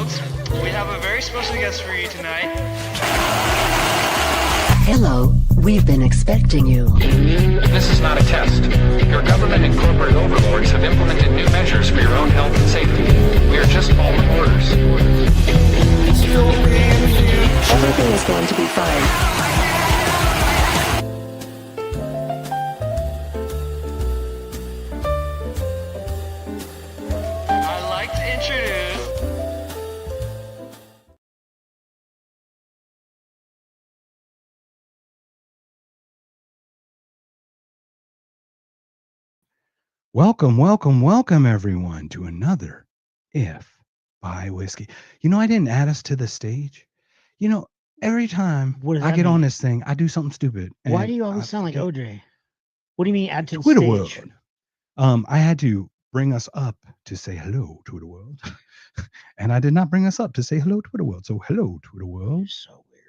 folks. We have a very special guest for you tonight. Hello, we've been expecting you. This is not a test. Your government and corporate overlords have implemented new measures for your own health and safety. We are just following orders. Everything is going to be fine. I'd like to introduce Welcome, everyone, to another If by Whiskey. You know, I didn't add us to the stage. You know, every time What does I that get on mean? this thing, I do something stupid. Why and do you always I sound like forget. OJ? What do you mean add to the Twitter stage? world. I had to bring us up to say hello, Twitter world. And I did not bring us up to say hello, Twitter world. So hello, Twitter world. So weird.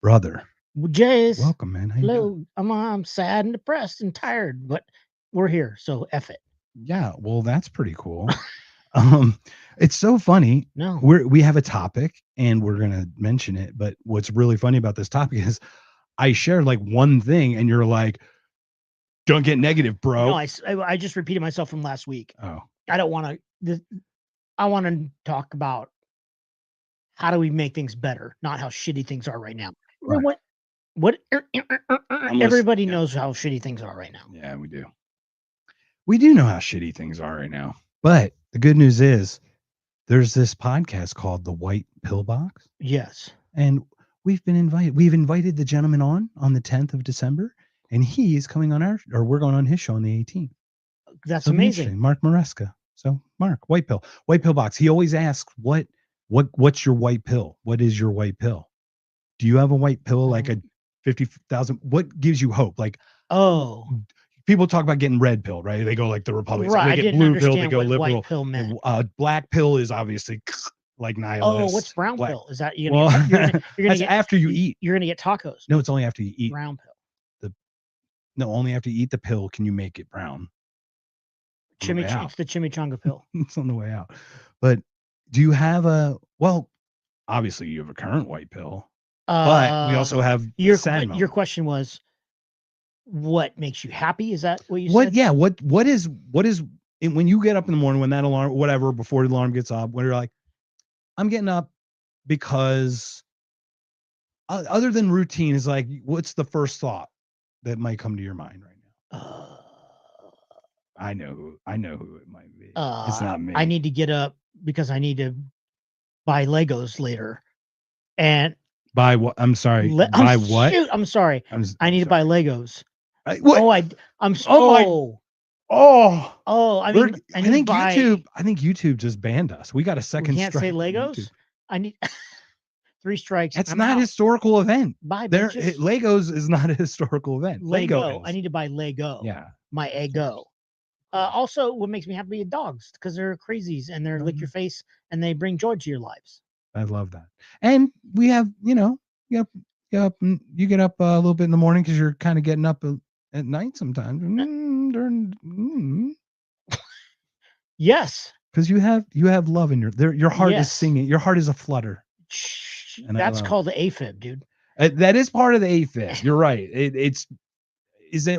Brother, Well, Jace, welcome, man. How you doing? hello. I'm sad and depressed and tired, but we're here, so F it. Yeah, well, that's pretty cool. It's so funny. No. We have a topic and we're gonna mention it, but what's really funny about this topic is I shared like one thing and you're like, don't get negative, bro. No, I just repeated myself from last week. Oh, I don't want to. I want to talk about how do we make things better, not how shitty things are right now. Right. What? Everybody yeah. knows how shitty things are right now. Yeah, we do. We do know how shitty things are right now. But the good news is there's this podcast called The White Pill Box. Yes. And we've invited the gentleman on the 10th of December, and he's coming on we're going on his show on the 18th. That's So it'll be amazing. interesting. Mark Maresca. So Mark, White Pill Box. He always asks, what's your white pill? What is your white pill? Do you have a white pill like a 50,000? What gives you hope? Like, Oh, people talk about getting red pill, right? They go like the Republicans. right. They I get didn't blue pill. They understand go what liberal. white pill meant. Black pill is obviously like nihilist. Oh, what's brown Black- pill? Is that you're Well, gonna, you're gonna that's get after you eat. You're gonna get tacos. No, it's only after you eat. Brown pill. No, only after you eat the pill can you make it brown. On the way out. It's the chimichanga pill. It's on the way out. But do you have obviously you have a current white pill, but we also have your Sadmo. question was, what makes you happy? Is that what you What? said? Yeah. What is when you get up in the morning, when that alarm, whatever, before the alarm gets up, when you're like, I'm getting up because other than routine is like, what's the first thought that might come to your mind right now? I know who it might be. It's not me. I need to get up because I need to buy Legos later. And Buy what? I'm sorry. Buy what? Shoot, I'm sorry. I need to buy Legos. What? Oh, I mean, I think YouTube just banned us. We got a second we can't strike. say from Legos. YouTube. I need 3 strikes. It's I'm not a out. historical event. Buy There, bitches. Legos is not a historical event. Lego. is. I need to buy Lego. Yeah. My Eggo. Also, what makes me happy is dogs because they're crazies and they're lick your face and they bring joy to your lives. I love that. And we have, you get up a little bit in the morning because you're kind of getting up at night sometimes. Yes. Because you have love in your heart is Yes. singing. Your heart is a flutter. And That's called the AFib, dude. That is part of the AFib. You're right.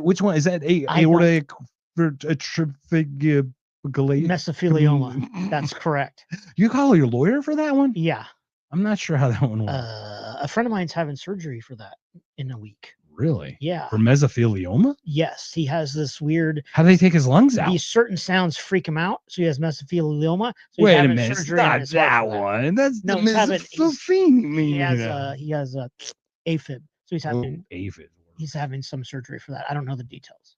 Which one is that? Aortic Mesothelioma. That's correct. You call your lawyer for that one? Yeah. I'm not sure how that one works. A friend of mine's having surgery for that in a week. Really? Yeah. For mesothelioma? Yes. He has this weird. How do they take his lungs out? These certain sounds freak him out. So he has mesothelioma. So Wait he's a having minute. surgery on Not his heart that for one. That's No, the he's having- mesothelioma. He has a AFib. So he's having AFib. he's having some surgery for that. I don't know the details.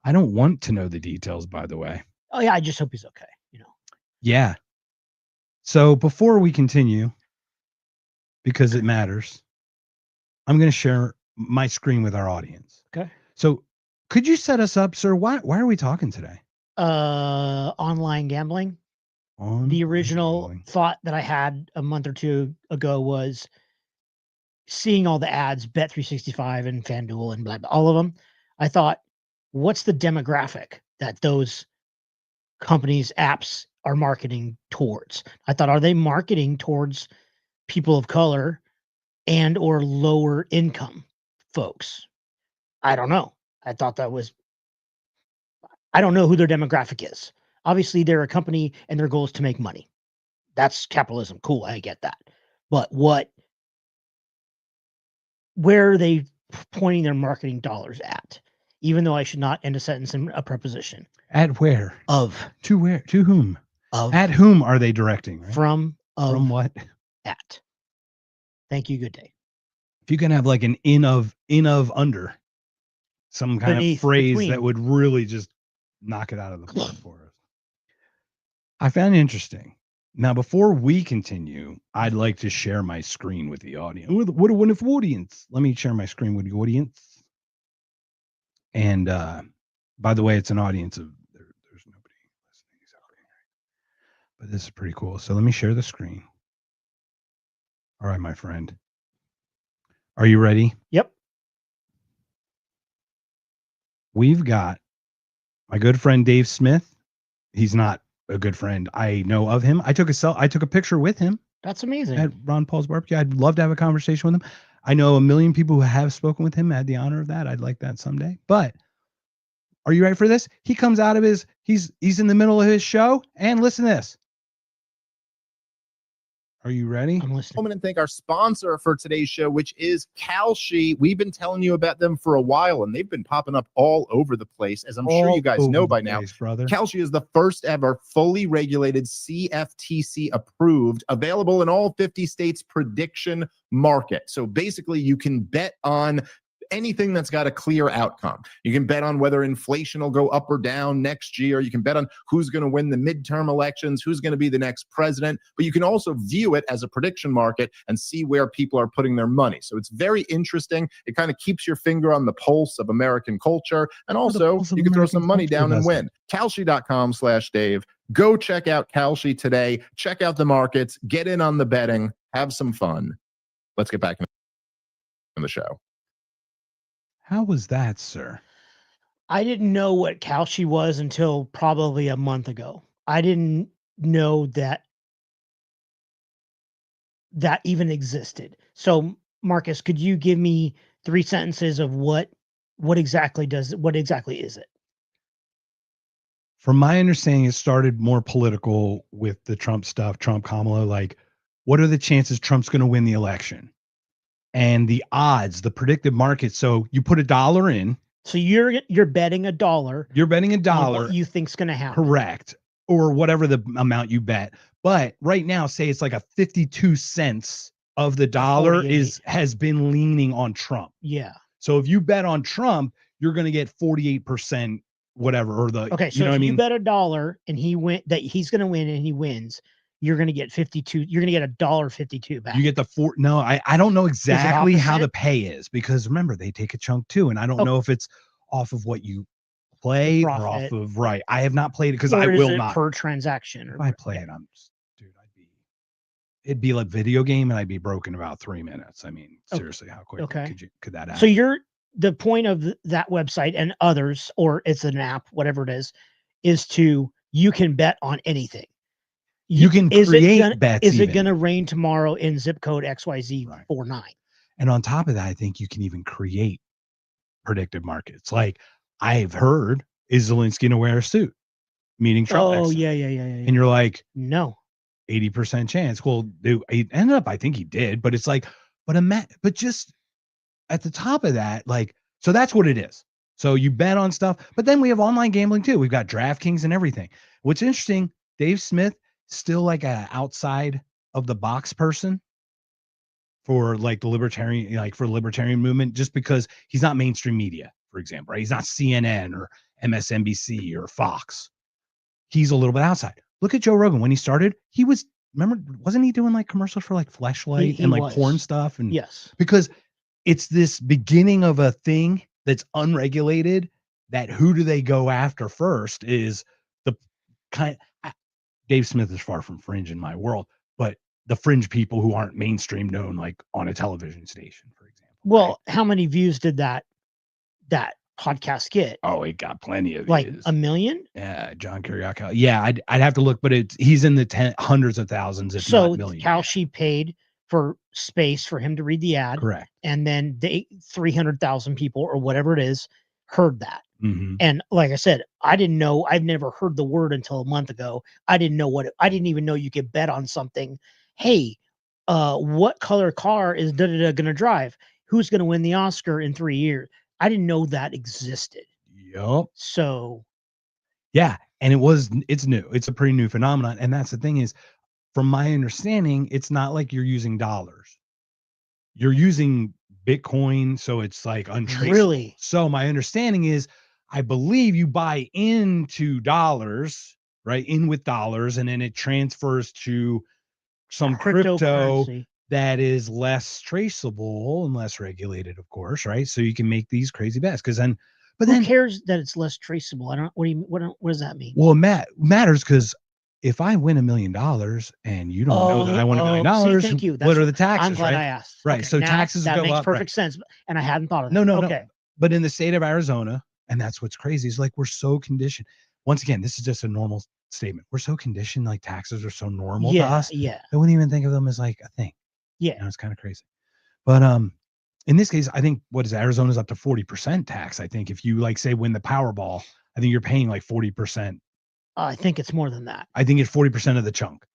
I don't want to know the details, by the way. Oh yeah, I just hope he's okay. Yeah. So before we continue, because it matters, I'm going to share my screen with our audience. Okay. So could you set us up, sir? Why are we talking today? Online gambling. The original thought that I had a month or two ago was seeing all the ads, Bet365 and FanDuel and blah, blah, all of them. I thought, what's the demographic that those companies, apps are marketing towards. I thought, are they marketing towards people of color and or lower income folks? I don't know. I thought that was, I don't know who their demographic is. Obviously, they're a company and their goal is to make money. That's capitalism. Cool. I get that. But where are they pointing their marketing dollars at? Even though I should not end a sentence in a preposition. At where? Of. To where? To whom? Of. At whom are they directing? Right? From. Of. From what? At. Thank you. Good day. If you can have like an in of under, some kind Beneath, of phrase between. that would really just knock it out of the park for us. I found it interesting. Now, before we continue, I'd like to share my screen with the audience. What a wonderful audience. Let me share my screen with the audience. And by the way, it's an audience of there's nobody listening. But this is pretty cool. So let me share the screen. All right, my friend. Are you ready? Yep. We've got my good friend Dave Smith. He's not a good friend. I know of him. I took a picture with him. That's amazing. At Ron Paul's barbecue. I'd love to have a conversation with him. I know a million people who have spoken with him. I had the honor of that. I'd like that someday. But are you ready for this? He comes out of he's in the middle of his show, and listen to this. Are you ready? I'm listening. And thank our sponsor for today's show, which is Kalshi. We've been telling you about them for a while, and they've been popping up all over the place, as I'm sure you guys know by now. Brother. Kalshi is the first ever fully regulated CFTC approved, available in all 50 states prediction market. So basically, you can bet on anything that's got a clear outcome. You can bet on whether inflation will go up or down next year. You can bet on who's going to win the midterm elections, who's going to be the next president, but you can also view it as a prediction market and see where people are putting their money. So it's very interesting. It kind of keeps your finger on the pulse of American culture. And also you can throw some money down and win. Kalshi.com/Dave. Go check out Kalshi today. Check out the markets, get in on the betting, have some fun. Let's get back in the show. How was that, sir? I didn't know what Kalshi was until probably a month ago. I didn't know that even existed. So, Marcus, could you give me 3 sentences of what exactly is it? From my understanding, it started more political with the Trump stuff, Trump, Kamala, like, what are the chances Trump's going to win the election? And the odds, the predictive market. So you put $1 in. So you're betting $1. You're betting $1. On what you think's going to happen. Correct. Or whatever the amount you bet. But right now, say it's like a 52 cents of the dollar has been leaning on Trump. Yeah. So if you bet on Trump, you're going to get 48%, whatever, or the, okay. So you know if what I mean? You bet $1 and he's going to win and he wins, you're going to get 52. You're going to get $1.52 back. You get the no, I don't know exactly how the pay is, because remember, they take a chunk too. And I don't know if it's off of what you play or off of, right. I have not played it because I will not per transaction. If I play it, it'd be like video game and I'd be broken about 3 minutes. I mean, seriously, how quick could that happen? So the point of that website and others, or it's an app, whatever it is you can bet on anything. You can create bets. Is it going to rain tomorrow in zip code XYZ49? And on top of that, I think you can even create predictive markets. Like I've heard, is Zelensky going to wear a suit? Meaning Trump. Oh, yeah. And you're like, no, 80% chance. Well, he ended up, I think he did, but it's like, but just at the top of that, like, so that's what it is. So you bet on stuff, but then we have online gambling too. We've got DraftKings and everything. What's interesting, Dave Smith, still like a outside of the box person for like the libertarian, like for libertarian movement, just because he's not mainstream media, for example, right? He's not CNN or MSNBC or Fox. He's a little bit outside. Look at Joe Rogan. When he started, wasn't he doing like commercials for like Fleshlight and like porn stuff? And yes, because it's this beginning of a thing that's unregulated, that who do they go after first is the kind. Dave Smith is far from fringe in my world, but the fringe people who aren't mainstream known, like on a television station, for example. Well, right? How many views did that podcast get? Oh, it got plenty of Like views. 1 million? Yeah, John Kiriakou. Yeah, I'd have to look, but he's in the hundreds of thousands, if So not millions. Kalshi paid for space for him to read the ad, Correct. and then they 300,000 people or whatever it is heard that. Mm-hmm. And like I said, I didn't know. I've never heard the word until a month ago. I didn't know I didn't even know you could bet on something. Hey, what color car is going to drive? Who's going to win the Oscar in 3 years? I didn't know that existed. Yup. So, yeah, and it's new. It's a pretty new phenomenon, and that's the thing is, from my understanding, it's not like you're using dollars. You're using Bitcoin, so it's like untraceable. Really? So my understanding is, I believe you buy into dollars, right? In with dollars, and then it transfers to some crypto cryptocurrency. that is less traceable and less regulated, of course, right? So you can make these crazy bets because then, but Who then cares that it's less traceable? I don't. What do you? What does that mean? well, matters because if I win $1 million and you don't know that I won $1 million, thank you. what are the taxes? I'm glad right? I asked. Right. Okay, So now taxes that go makes up. perfect sense, and I hadn't thought of that. No. Okay. But in the state of Arizona, and that's what's crazy, is like we're so conditioned. Once again, this is just a normal statement. We're so conditioned, like taxes are so normal to us. Yeah. I wouldn't even think of them as like a thing. Yeah. You know, it's kind of crazy. But in this case, I think Arizona's up to 40% tax. I think if you like say win the Powerball, I think you're paying like 40%. I think it's more than that. I think it's 40% of the chunk.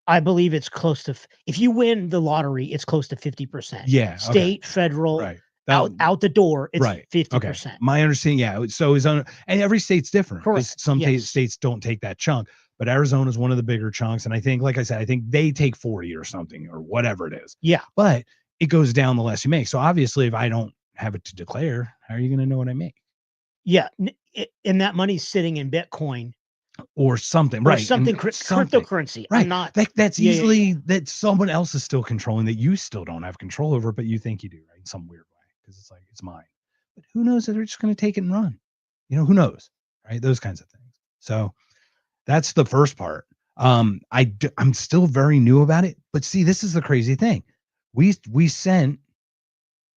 I believe it's close to. If you win the lottery, it's close to 50%. Yeah. State, federal, Right. out the door, it's right. 50%. Okay. My understanding, yeah. So is and every state's different. Correct. Some Yes. states don't take that chunk, but Arizona is one of the bigger chunks. And I think, like I said, I think they take 40 or something or whatever it is. Yeah. But it goes down the less you make. So obviously, if I don't have it to declare, how are you going to know what I make? Yeah. And that money's sitting in Bitcoin Or something, or right? something, Something. cryptocurrency. Right. I'm not. That's Yeah, easily that someone else is still controlling that you still don't have control over, but you think you do, right? In some weird way, because it's like it's mine. But who knows if they're just going to take it and run? You know, who knows, right? Those kinds of things. So that's the first part. I'm still very new about it, but see, this is the crazy thing. We sent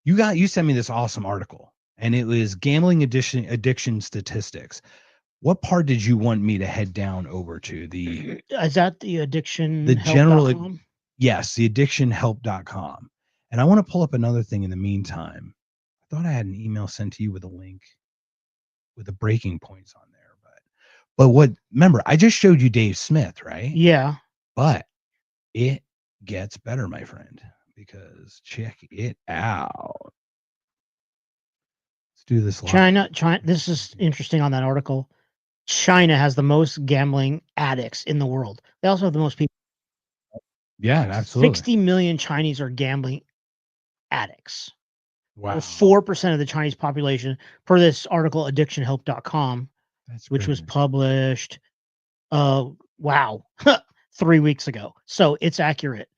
you sent me this awesome article, and it was gambling addiction statistics. What part did you want me to head down over to? Is that the addiction? The general, yes, the addictionhelp.com. And I want to pull up another thing in the meantime. I thought I had an email sent to you with a link with the breaking points on there, but remember, I just showed you Dave Smith, right? Yeah. But it gets better, my friend, because check it out. Let's do this live. China. This is interesting on that article. China has the most gambling addicts in the world. They also have the most people. Yeah, absolutely. 60 million Chinese are gambling addicts. Wow. 4% of the Chinese population, per this article, addictionhelp.com, which was published, 3 weeks ago. So it's accurate.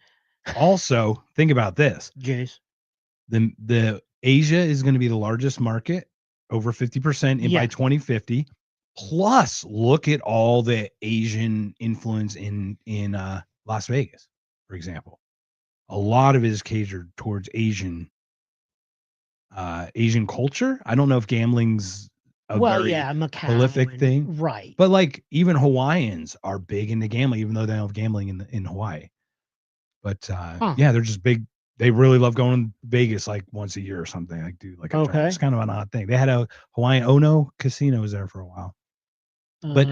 Also, think about this. Jace. The Asia is going to be the largest market, over 50% by 2050. Plus, look at all the Asian influence in Las Vegas, for example. A lot of it is catered towards Asian culture. I don't know if gambling's a very Macau prolific thing, right? But like even Hawaiians are big into gambling, even though they don't have gambling in Hawaii. But yeah, they're just big. They really love going to Vegas like once a year or something. Like do like it's kind of an odd thing. They had a Hawaiian Ono casino was there for a while. But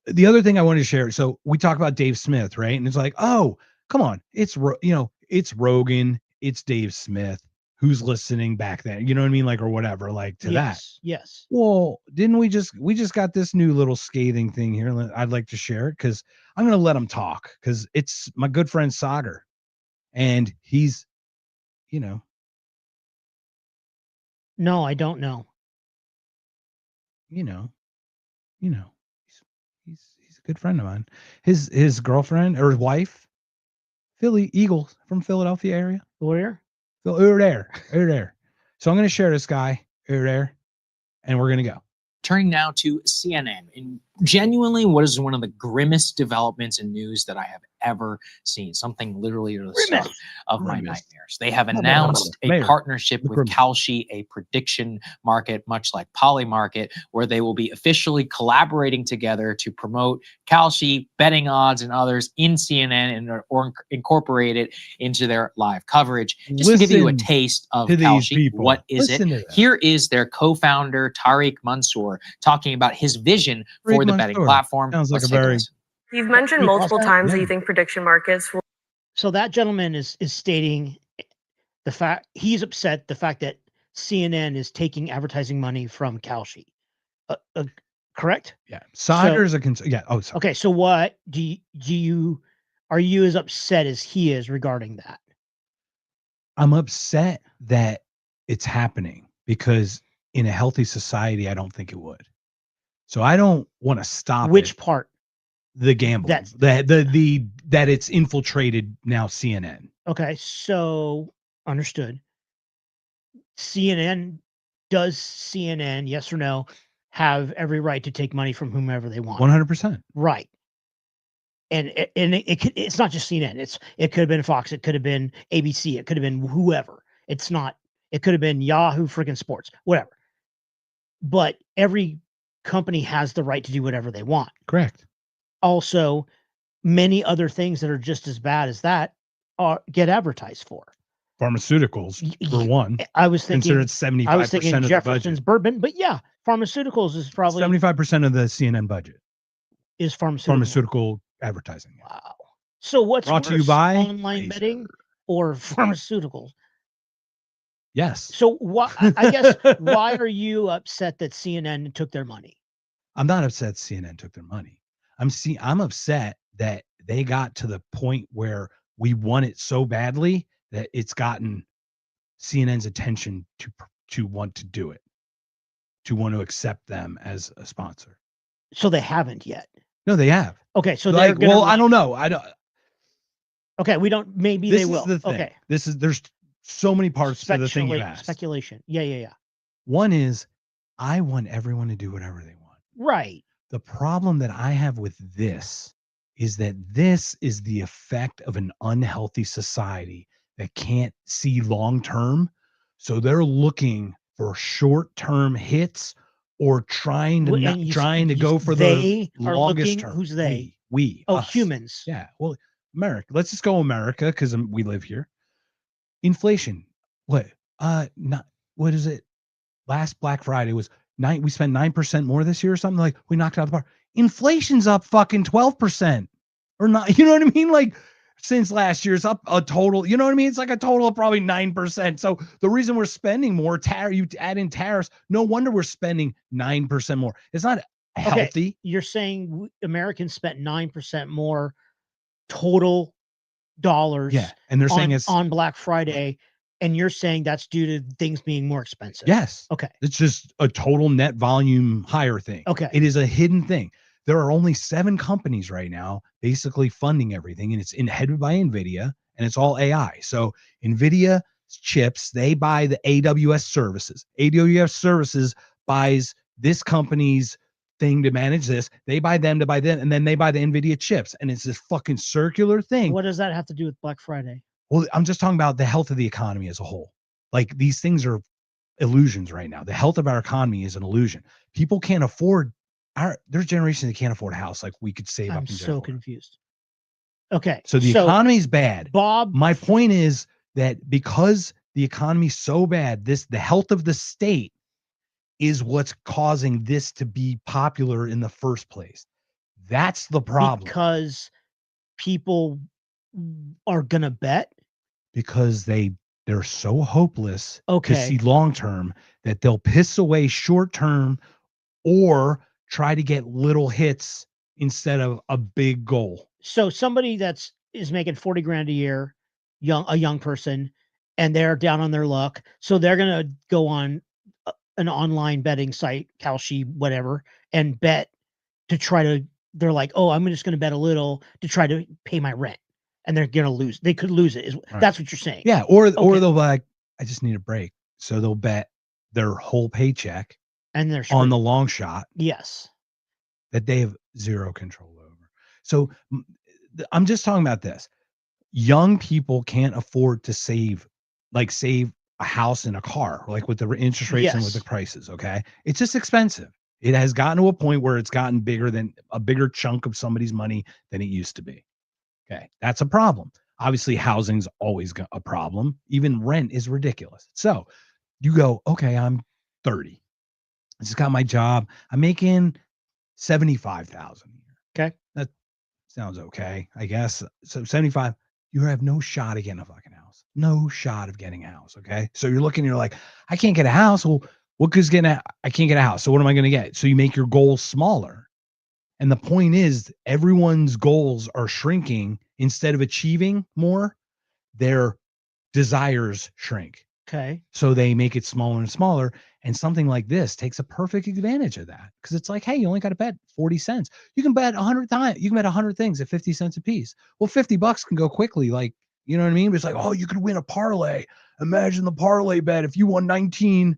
the other thing I wanted to share, so we talk about Dave Smith, right? And it's like, oh, come on, it's Rogan, it's Dave Smith. Who's listening back then? You know what I mean? Like, or whatever, like to that. Yes. Well, didn't we just got this new little scathing thing here. I'd like to share it because I'm going to let him talk because it's my good friend Sagar. And he's, No, I don't know. He's a good friend of mine. His girlfriend or his wife, Philly Eagles from Philadelphia area. Where? Over there. So I'm going to share this guy over there, and we're going to go. Turning now to CNN. In genuinely, what is one of the grimmest developments in news that I have ever seen? Something literally the stuff of my nightmares. They have announced a partnership with Kalshi, a prediction market, much like Polymarket, where they will be officially collaborating together to promote Kalshi, betting odds, and others in CNN or incorporate it into their live coverage. Just to give you a taste of Kalshi, what is it? Here is their co-founder, Tariq Mansour, talking about his vision for the betting platform. Sounds like a very. You've mentioned multiple times that you think prediction markets will. So that gentleman is stating the fact he's upset the fact that CNN is taking advertising money from Kalshi. Correct? Yeah. Sider's a concern. Yeah. Oh, sorry. Okay. So what are you as upset as he is regarding that? I'm upset that it's happening because in a healthy society, I don't think it would. So I don't want to stop which part. The gambling, that it's infiltrated now CNN. Okay, so understood. Does CNN, yes or no, have every right to take money from whomever they want? 100%. Right. And it's not just CNN. It could have been Fox. It could have been ABC. It could have been whoever. It could have been Yahoo freaking Sports, whatever. But every company has the right to do whatever they want. Correct. Also, many other things that are just as bad as that get advertised for. Pharmaceuticals, for one. I was thinking considered 75% of Jefferson's the budget. bourbon, but yeah, pharmaceuticals is probably 75% of the CNN budget is pharmaceutical advertising. Wow. So what's brought to you by online betting or pharmaceuticals? Yes. So I guess why are you upset that CNN took their money? I'm not upset CNN took their money. I'm upset that they got to the point where we want it so badly that it's gotten CNN's attention to want to do it, to want to accept them as a sponsor. So they haven't yet. No, they have. Okay, so I don't know. I don't. Okay, we don't. Maybe they will. The thing. Okay, there's so many parts to the thing you asked. Speculation. Yeah. One is, I want everyone to do whatever they want. Right. The problem that I have with this is that this is the effect of an unhealthy society that can't see long term. So they're looking for short term hits or trying to go for the longest term. Who's they? We. Oh, us. humans. Yeah. Well, America. Let's just go America because we live here. Inflation. What is it? Last Black Friday was we spent 9% more this year or something. Like, we knocked out the park. Inflation's up fucking 12% or not. You know what I mean? Like, since last year's up a total, you know what I mean? It's like a total of probably 9%. So the reason we're spending more, you add in tariffs, no wonder we're spending 9% more. It's not healthy. Okay. You're saying Americans spent 9% more total dollars. Yeah. And they're saying it's on Black Friday. And you're saying that's due to things being more expensive. Yes. Okay. It's just a total net volume higher thing. Okay. It is a hidden thing. There are only 7 companies right now basically funding everything, and it's headed by NVIDIA, and it's all AI. So NVIDIA chips, they buy the AWS services. AWS services buys this company's thing to manage this. They buy them to buy them, and then they buy the NVIDIA chips. And it's this fucking circular thing. What does that have to do with Black Friday? Well, I'm just talking about the health of the economy as a whole. Like, these things are illusions right now. The health of our economy is an illusion. People can't afford there's generations that can't afford a house like we could save up. I'm so confused. Okay. So the economy's bad. Bob, my point is that because the economy's so bad, the health of the state is what's causing this to be popular in the first place. That's the problem. Because people are gonna bet. Because they're so hopeless to see long term that they'll piss away short term or try to get little hits instead of a big goal. So somebody is making 40 grand a year, a young person, and they're down on their luck. So they're going to go on an online betting site, Kalshi, whatever, and bet they're like, oh, I'm just going to bet a little to try to pay my rent. And they're going to lose. They could lose it. Right. That's what you're saying. Yeah. Or they'll be like, I just need a break. So they'll bet their whole paycheck and they're on the long shot. Yes. that they have zero control over. So I'm just talking about this. Young people can't afford to save a house and a car, like with the interest rates and with the prices. Okay. It's just expensive. It has gotten to a point where it's gotten a bigger chunk of somebody's money than it used to be. Okay. That's a problem. Obviously, housing's always a problem. Even rent is ridiculous. So you go, okay, I'm 30. I just got my job. I'm making $75,000 a year. Okay. That sounds okay, I guess. So 75, you have no shot of getting a fucking house. No shot of getting a house. Okay. So you're looking, you're like, I can't get a house. Well, I can't get a house. So what am I going to get? So you make your goals smaller. And the point is, everyone's goals are shrinking. Instead of achieving more, their desires shrink. Okay. So they make it smaller and smaller. And something like this takes a perfect advantage of that. Because it's like, hey, you only got to bet 40 cents. You can bet 100 times. You can bet 100 things at 50 cents a piece. Well, $50 can go quickly. Like, you know what I mean? It's like, oh, you could win a parlay. Imagine the parlay bet. If you won 19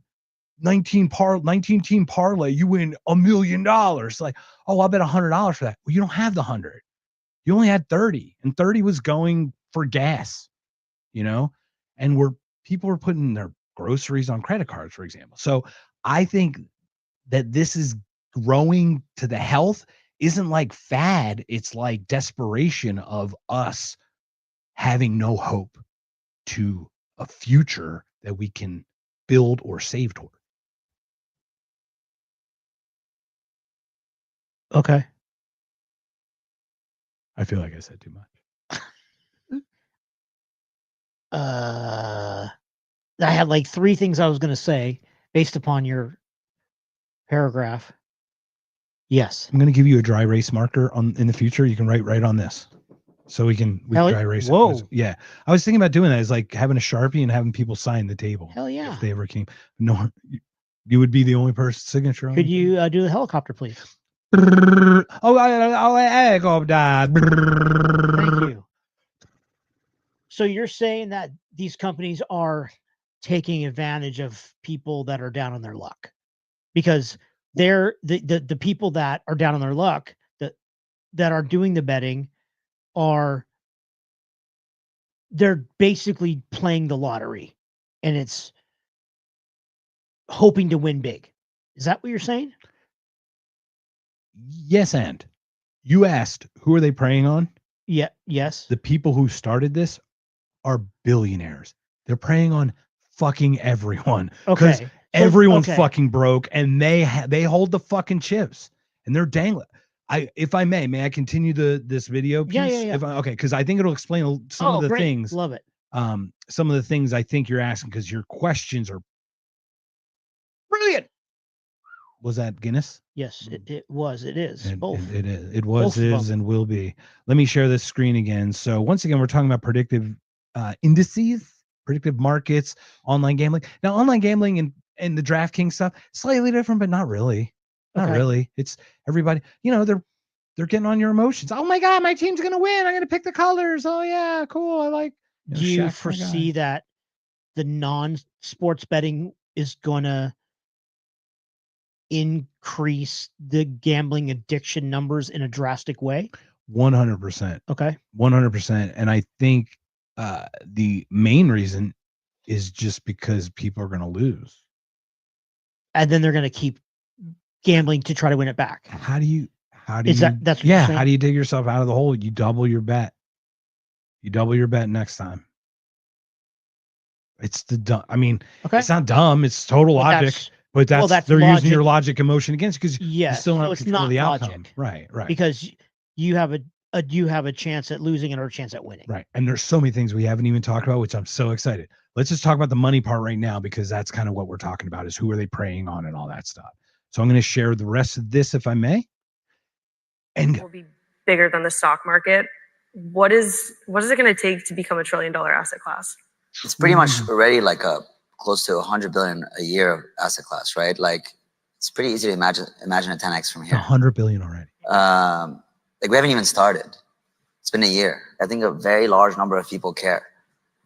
team parlay, you win $1 million. Like, oh, I'll bet $100 for that. Well, you don't have the 100. You only had 30, and 30 was going for gas, and people were putting their groceries on credit cards, for example. So I think that this is growing to the health isn't like fad. It's like desperation of us having no hope to a future that we can build or save toward. Okay. I feel like I said too much. I had like 3 things I was going to say based upon your paragraph. Yes. I'm going to give you a dry erase marker in the future. You can write right on this. So we can dry erase Whoa. it. Yeah. I was thinking about doing that. It's like having a Sharpie and having people sign the table. Hell yeah. If they ever came. No, you would be the only person's signature on it. Could you do the helicopter, please? Helicopter. Thank you. So you're saying that these companies are taking advantage of people that are down on their luck, because they're the people that are down on their luck that are doing the betting they're basically playing the lottery, and it's hoping to win big. Is that what you're saying? Yes, and you asked, who are they preying on? Yeah. Yes. The people who started this are billionaires. They're preying on fucking everyone. Because everyone's fucking broke, and they hold the fucking chips, and they're dangling. If I may I continue this video piece? Yeah. Okay, because I think it'll explain some of the things. Love it. Some of the things I think you're asking, because your questions are brilliant. Was that Guinness? Yes, it was. It is. Both. It is. It was, is, and will be. Let me share this screen again. So once again, we're talking about predictive indices, predictive markets, online gambling. Now, online gambling and the DraftKings stuff, slightly different, but not really. Not really. It's everybody, they're getting on your emotions. Oh my God, my team's going to win. I'm going to pick the colors. Oh yeah, cool. I like. Do you foresee that the non-sports betting is going to increase the gambling addiction numbers in a drastic way? 100%. Okay. 100%. And I think the main reason is just because people are going to lose. And then they're going to keep gambling to try to win it back. How do you that's what you're saying? How do you dig yourself out of the hole? You double your bet. You double your bet next time. It's the dumb. I mean, it's not dumb. It's total logic. But they're using your logic emotion against you, because you still don't have control of the outcome. Right. Because you have a chance at losing and a chance at winning. Right. And there's so many things we haven't even talked about, which I'm so excited. Let's just talk about the money part right now, because that's kind of what we're talking about, is who are they preying on and all that stuff. So I'm going to share the rest of this, if I may. And will be bigger than the stock market. What is it going to take to become $1 trillion asset class? It's pretty much already like close to 100 billion a year asset class, right? Like, it's pretty easy to imagine a 10x from here. 100 billion already. Like, we haven't even started. It's been a year. I think a very large number of people care,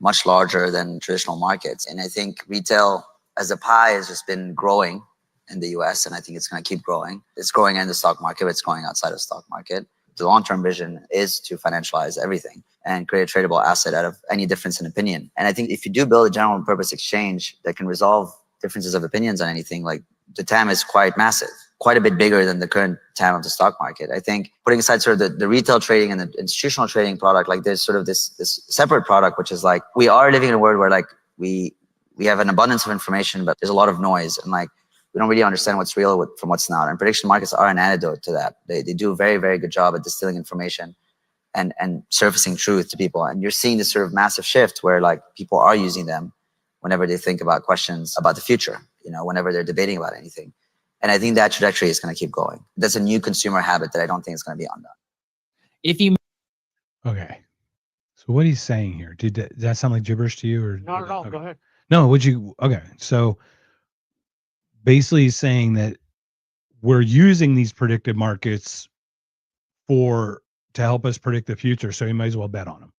much larger than traditional markets. And I think retail as a pie has just been growing in the US, and I think it's going to keep growing. It's growing in the stock market, but it's growing outside of the stock market. The long-term vision is to financialize everything and create a tradable asset out of any difference in opinion. And I think if you do build a general purpose exchange that can resolve differences of opinions on anything, like the TAM is quite massive, quite a bit bigger than the current TAM of the stock market. I think putting aside sort of the retail trading and the institutional trading product, like there's sort of this separate product, which is like, we are living in a world where like we have an abundance of information, but there's a lot of noise, and like we don't really understand what's real from what's not. And prediction markets are an antidote to that. They do a very, very good job at distilling information and surfacing truth to people. And you're seeing this sort of massive shift where like people are using them whenever they think about questions about the future, you know, whenever they're debating about anything. And I think that trajectory is going to keep going. That's a new consumer habit that I don't think is going to be undone. If you Okay. So what he's saying here, does that sound like gibberish to you, or Not at all. okay. Go ahead. No, okay. So basically he's saying that we're using these predictive markets to help us predict the future. So you might as well bet on them.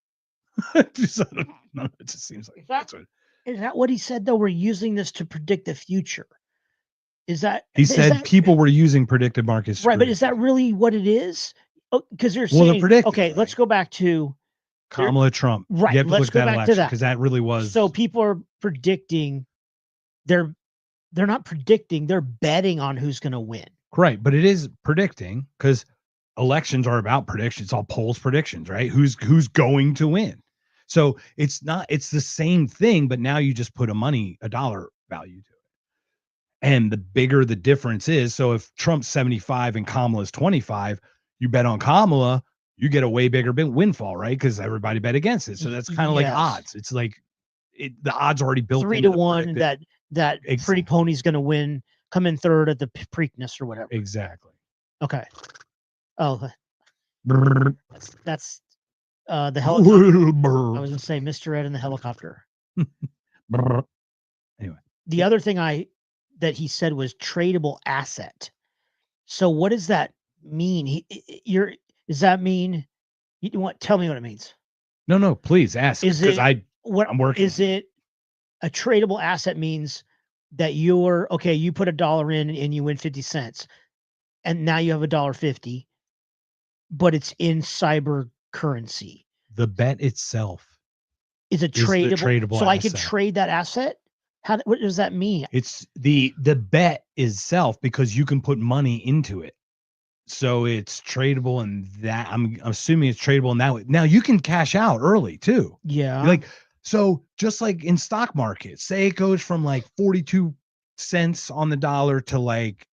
It just seems like Is that what he said though? We're using this to predict the future. He said people were using predictive markets. Right, but is that really what it is? Because they're Well, they're saying, predicting, okay, let's go back to Kamala Trump. Right, You have to let's look at go that back to election that. because that really was. So people are predicting. They're not predicting. They're betting on who's going to win. Right, but it is predicting because elections are about predictions. It's all polls predictions, right? Who's going to win? So it's the same thing, but now you just put a dollar value to it. And the bigger the difference is, so if Trump's 75 and Kamala's 25, you bet on Kamala, you get a way bigger windfall, right? Because everybody bet against it. So that's kind of like odds. It's like the odds already built 3-1 that Pretty Pony's going to win, come in third at the Preakness or whatever. Exactly. Okay. Oh, that's the helicopter. I was going to say Mr. Ed and the helicopter. Anyway, the other thing that he said was tradable asset. So what does that mean? Does that mean tell me what it means? No, please ask. Because I'm working. Is it a tradable asset means that you put $1 in and you win 50 cents and now you have $1.50, but it's in cyber currency. The bet itself is a tradable. So asset. I could trade that asset. What does that mean? It's the bet itself because you can put money into it. So it's tradable, and that I'm assuming it's tradable in that way. Now you can cash out early too. Yeah. So just like in stock market, say it goes from like 42 cents on the dollar to like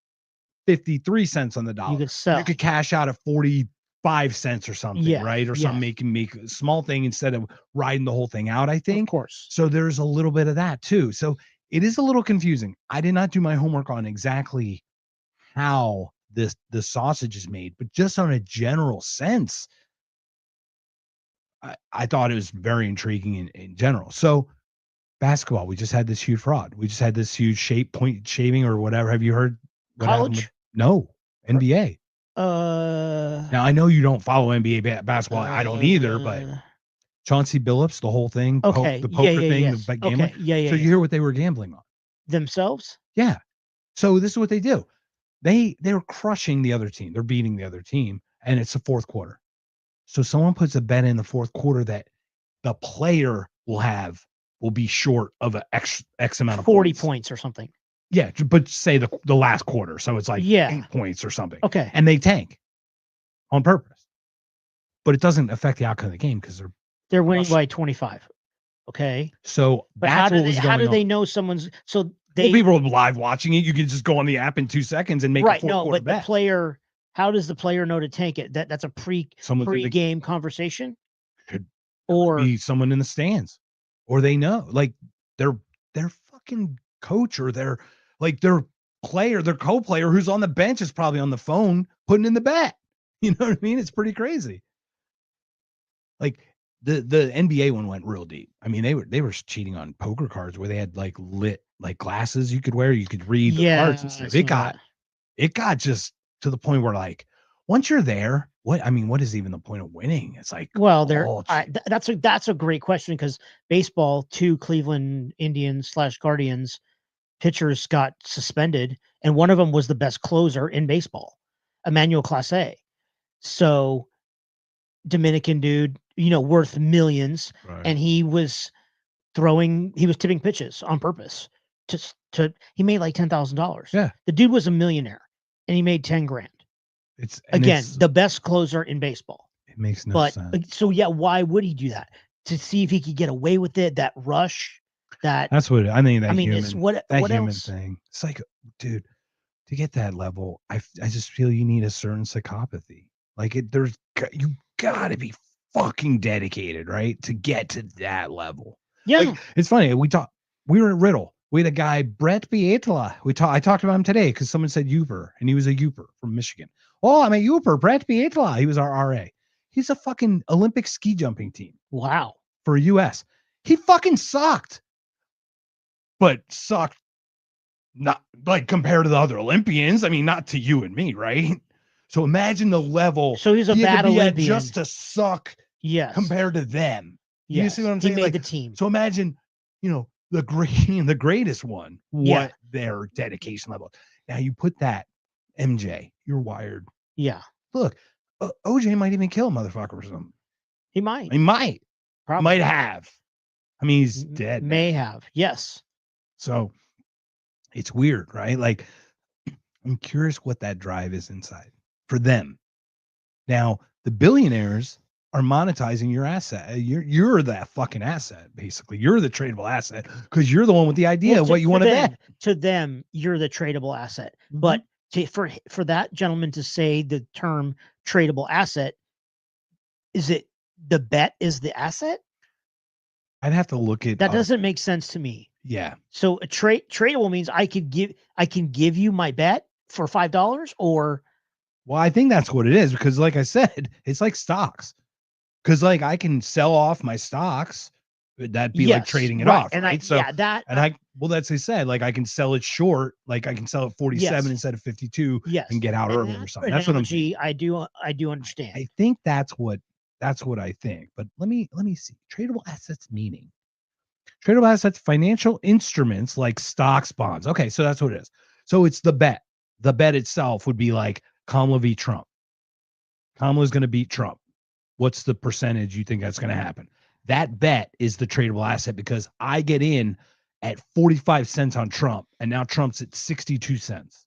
53 cents on the dollar. You could sell. You could cash out at 45 cents or something, right? Or something make a small thing instead of riding the whole thing out, I think. Of course. So there's a little bit of that too. So it is a little confusing. I did not do my homework on exactly how the sausage is made, but just on a general sense, I thought it was very intriguing in general. So basketball, we just had this huge fraud. We just had this huge point shaving or whatever. Have you heard? College? No, NBA. Now I know you don't follow NBA basketball. I don't either, but Chauncey Billups, the whole thing, okay, the poker thing, yes. the gambling. Okay. Yeah. So you hear what they were gambling on? Themselves? Yeah. So this is what they do. They're crushing the other team. They're beating the other team, and it's the fourth quarter. So someone puts a bet in the fourth quarter that the player will be short of X amount of 40 points or something. Yeah, but say the last quarter. So it's like 8 points or something. Okay. And they tank on purpose. But it doesn't affect the outcome of the game because they're winning by 25. Okay. So but how do they know someone's people are live watching it? You can just go on the app in 2 seconds and make a fourth quarter bet. The player, how does the player know to tank it? That's a pre-game conversation? Could or be someone in the stands. Or they know. Like their fucking coach or their co-player who's on the bench is probably on the phone putting in the bet. You know what I mean? It's pretty crazy. Like the NBA one went real deep. I mean, they were cheating on poker cards where they had like lit like glasses you could wear. You could read the cards and stuff. It got just to the point where like once you're there, what is even the point of winning? It's like, well, that's a great question because baseball, 2 Cleveland Indians / Guardians pitchers got suspended and one of them was the best closer in baseball, Emmanuel Clase. So Dominican dude, worth millions, and he was tipping pitches on purpose he made like $10,000. Yeah. The dude was a millionaire and he made 10 grand. It's the best closer in baseball. It makes no sense. So yeah, why would he do that? To see if he could get away with it, that rush, that's what I mean. It's what human else? thing. It's like, dude, to get that level, I just feel you need a certain psychopathy. Like you gotta be fucking dedicated, right? To get to that level. Yeah. Like, it's funny. We were at Riddle. We had a guy, Brett Bietla. I talked about him today because someone said Uper, and he was a Uper from Michigan. Oh, I'm a Uper, Brett Bietla. He was our RA. He's a fucking Olympic ski jumping team. Wow. For US. He fucking sucked. But sucked not like compared to the other Olympians. I mean, not to you and me, right? So imagine the level. So he's a bad Olympian. Just to suck compared to them. Yes. You see what I'm saying? He made the team. So imagine, the greatest one, what their dedication level. Now you put that, MJ, you're wired. Yeah. Look, OJ might even kill a motherfucker or something. He might. Probably. Might have. I mean, he's dead. May have. Yes. So it's weird, right? Like, I'm curious what that drive is inside for them. Now, the billionaires are monetizing your asset. You're that fucking asset, basically. You're the tradable asset because you're the one with the idea of what you want to bet. To them, you're the tradable asset. Mm-hmm. But for that gentleman to say the term tradable asset, is it the bet is the asset? I'd have to look at that. Doesn't make sense to me. Yeah. So a tradable means I can give you my bet for $5 or. Well, I think that's what it is because, like I said, it's like stocks. Because like I can sell off my stocks, that'd be like trading it off, and right? That's they said. Like I can sell it short, like I can sell it 47 instead of 52, and get out early or something. That's what I'm saying. I do understand. I think that's what I think. But let me see. Tradable assets meaning. Tradable assets, financial instruments like stocks, bonds. Okay, so that's what it is. So it's the bet. The bet itself would be like Kamala v. Trump. Kamala's going to beat Trump. What's the percentage you think that's going to happen? That bet is the tradable asset because I get in at 45 cents on Trump and now Trump's at 62 cents.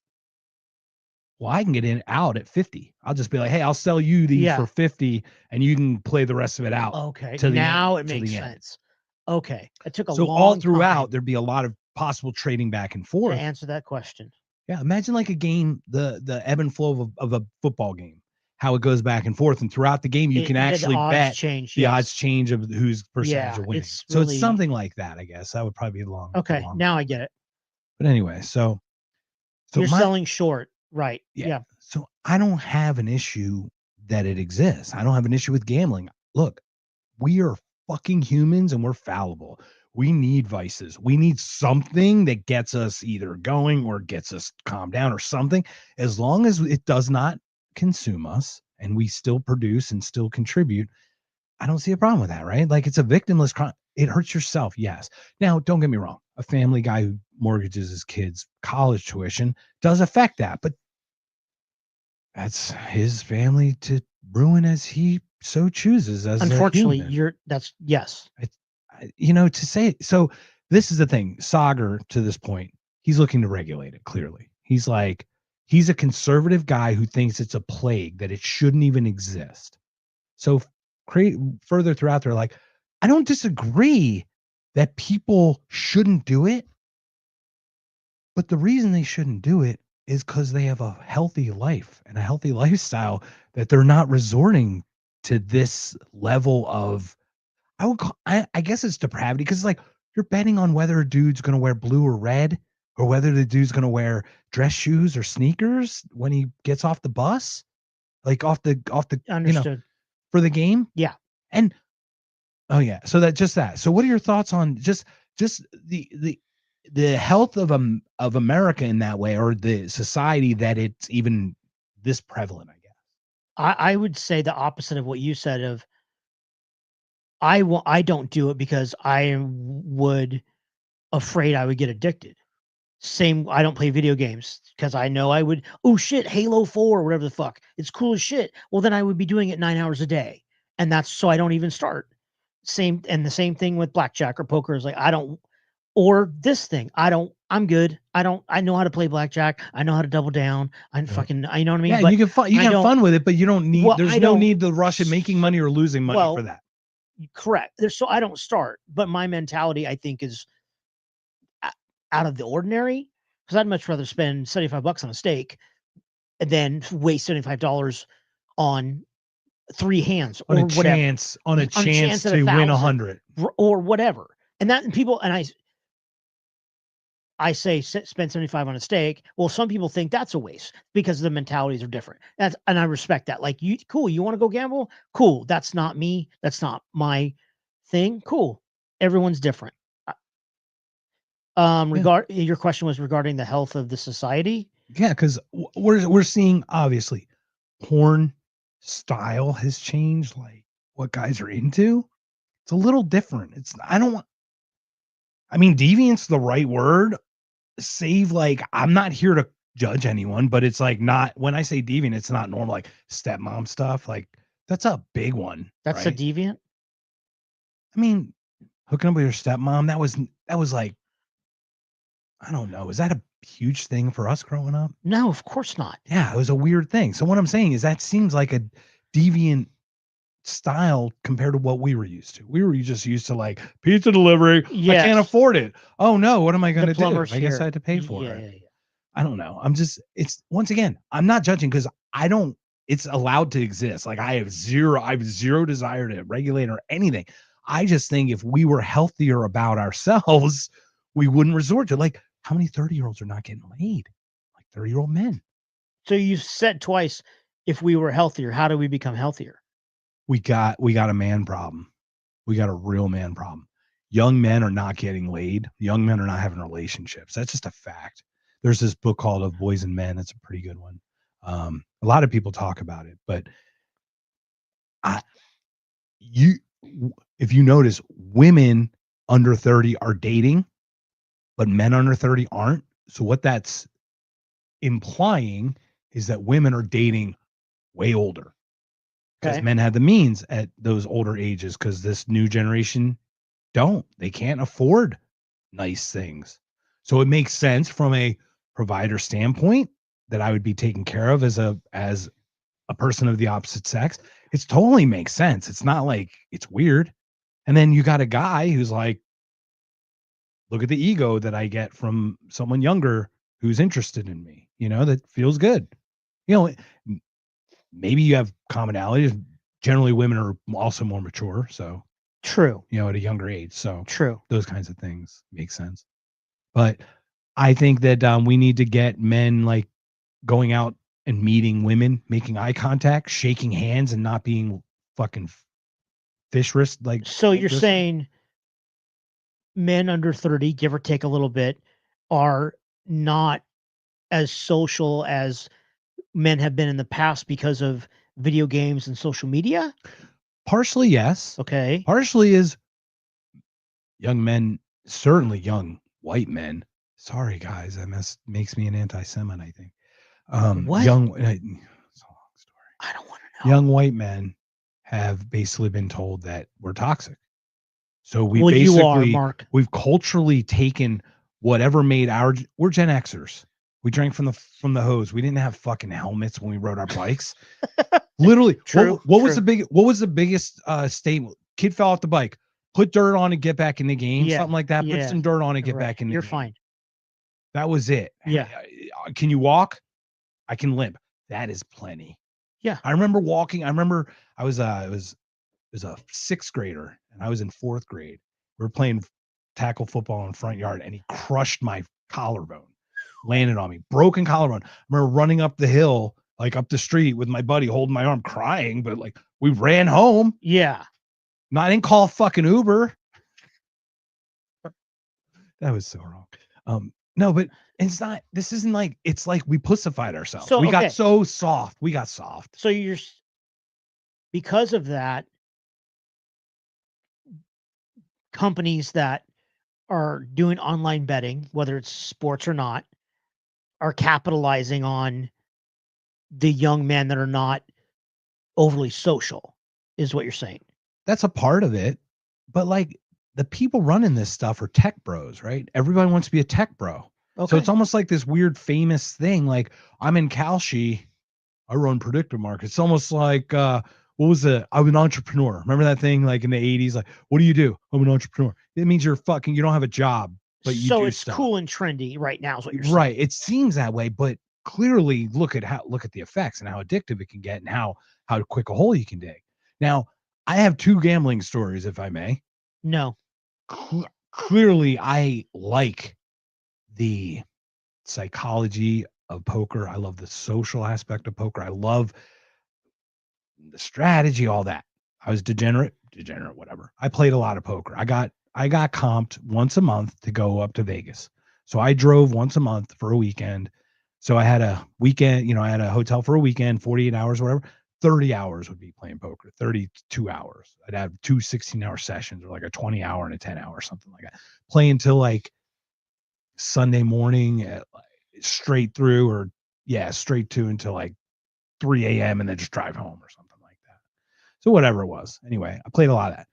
Well, I can get in out at 50. I'll just be like, hey, I'll sell you these for 50 and you can play the rest of it out. Okay. Now it makes sense. Okay. It took a long time. So all throughout, there'd be a lot of possible trading back and forth. To answer that question. Yeah. Imagine like a game, the ebb and flow of a football game. How it goes back and forth, and throughout the game, you can actually bet the odds change of whose percentage of winning. So it's something like that, I guess. That would probably be long. Okay, now I get it. But anyway, so you're selling short, right? Yeah. So I don't have an issue that it exists. I don't have an issue with gambling. Look, we are fucking humans, and we're fallible. We need vices. We need something that gets us either going or gets us calmed down or something. As long as it does not consume us and we still produce and still contribute, I don't see a problem with that, right? Like it's a victimless crime. It hurts yourself, yes. Now, don't get me wrong. A family guy who mortgages his kids' college tuition does affect that, but that's his family to ruin as he so chooses. As unfortunately, to say so. This is the thing. Sagar, to this point, he's looking to regulate it. Clearly, he's a conservative guy who thinks it's a plague, that it shouldn't even exist. So further throughout, they're like, I don't disagree that people shouldn't do it. But the reason they shouldn't do it is because they have a healthy life and a healthy lifestyle, that they're not resorting to this level of, I guess it's depravity. Because it's like you're betting on whether a dude's going to wear blue or red, or whether the dude's going to wear dress shoes or sneakers when he gets off the bus, like off the understood for the game. Yeah. And so that. So what are your thoughts on just the health of America in that way, or the society that it's even this prevalent, I guess? I would say the opposite of what you said of I don't do it because I would afraid I would get addicted. Same, I don't play video games because I know I would, oh shit, Halo 4, whatever the fuck. It's cool as shit. Well, then I would be doing it 9 hours a day. And that's so I don't even start. The same thing with blackjack or poker is like, I don't, or this thing, I'm good. I know how to play blackjack. I know how to double down. I know what I mean? Yeah, but you can have fun with it, but you don't need, there's no need to rush in making money or losing money for that. Correct. So I don't start, but my mentality, I think, is out of the ordinary, because I'd much rather spend $75 on a steak than waste $75 on 3 hands on or a whatever. chance to win 100 or whatever. And that people, and I say spend 75 on a steak. Well, some people think that's a waste because the mentalities are different. And I respect that. Like, cool, you want to go gamble? Cool. That's not me. That's not my thing. Cool. Everyone's different. Your question was regarding the health of the society. Yeah, because we're seeing, obviously, porn style has changed, like what guys are into. It's a little different. Deviant's the right word. Like, I'm not here to judge anyone, but it's like, not, when I say deviant, it's not normal, like stepmom stuff. Like, that's a big one. That's right? a deviant. Hooking up with your stepmom, that was like, I don't know. Is that a huge thing for us growing up? No, of course not. Yeah, it was a weird thing. So what I'm saying is that seems like a deviant style compared to what we were used to. We were just used to, like, pizza delivery. Yes. I can't afford it. Oh no, what am I going to do? I guess here. I had to pay for Yeah. it. I don't know. It's, once again, I'm not judging because it's allowed to exist. Like, I have zero desire to regulate or anything. I just think if we were healthier about ourselves, we wouldn't resort to, like, how many 30-year-olds are not getting laid? Like 30-year-old men. So you've said twice, if we were healthier, how do we become healthier? We got a man problem. We got a real man problem. Young men are not getting laid. Young men are not having relationships. That's just a fact. There's this book called Of Boys and Men. It's a pretty good one. A lot of people talk about it, but if you notice, women under 30 are dating, but men under 30 aren't. So what that's implying is that women are dating way older, because men have the means at those older ages, because this new generation they can't afford nice things. So it makes sense from a provider standpoint that I would be taken care of as a person of the opposite sex. It totally makes sense. It's not like it's weird. And then you got a guy who's like, look at the ego that I get from someone younger who's interested in me, that feels good. Maybe you have commonalities. Generally, women are also more mature. So true, at a younger age. So true. Those kinds of things make sense. But I think that we need to get men, like, going out and meeting women, making eye contact, shaking hands, and not being fucking fish wrist. Like, so you're saying men under 30, give or take a little bit, are not as social as men have been in the past because of video games and social media? Partially, yes. Okay. Partially is young men, certainly young white men. Sorry, guys, that makes me an anti-Semite, I think. What? It's a long story. I don't want to know. Young white men have basically been told that we're toxic. So you are, Mark. We've culturally taken whatever made we're Gen Xers. We drank from the hose. We didn't have fucking helmets when we rode our bikes. Literally. True. What was the biggest statement? Kid fell off the bike. Put dirt on and get back in the game. Yeah. Something like that. Yeah. Put some dirt on and get back in the game. You're fine. That was it. Yeah. Can you walk? I can limp. That is plenty. Yeah. I remember walking. I remember I was it was a 6th grader and I was in 4th grade. We were playing tackle football in the front yard and he crushed my collarbone, landed on me, broken collarbone. I remember running up the hill, like up the street with my buddy holding my arm, crying, but like we ran home. Yeah. I didn't call fucking Uber. That was so wrong. No, but it's not, this isn't like, it's like we pussified ourselves. So, we got so soft. We got soft. So because of that, companies that are doing online betting, whether it's sports or not, are capitalizing on the young men that are not overly social, is what you're saying. That's a part of it. But like the people running this stuff are tech bros, right? Everybody wants to be a tech bro. Okay. So it's almost like this weird famous thing. Like I'm in Kalshi, I run predictive markets. It's almost like what was it? I'm an entrepreneur. Remember that thing like in the 80s? Like, what do you do? I'm an entrepreneur. It means you don't have a job, but you so do it's stuff. cool and trendy right now, is what you're saying. Right. It seems that way, but clearly look at the effects and how addictive it can get and how quick a hole you can dig. Now, I have 2 gambling stories, if I may. No. Clearly, I like the psychology of poker. I love the social aspect of poker. I love the strategy, all that. I was degenerate, whatever. I played a lot of poker. I got comped once a month to go up to Vegas. So I drove once a month for a weekend. So I had a weekend, I had a hotel for a weekend, 48 hours, whatever. 30 hours would be playing poker, 32 hours. I'd have 2 16-hour sessions or like a 20-hour and a 10-hour, something like that. Play until like Sunday morning straight through straight to until like 3 a.m. and then just drive home or something like that. So whatever it was. Anyway, I played a lot of that.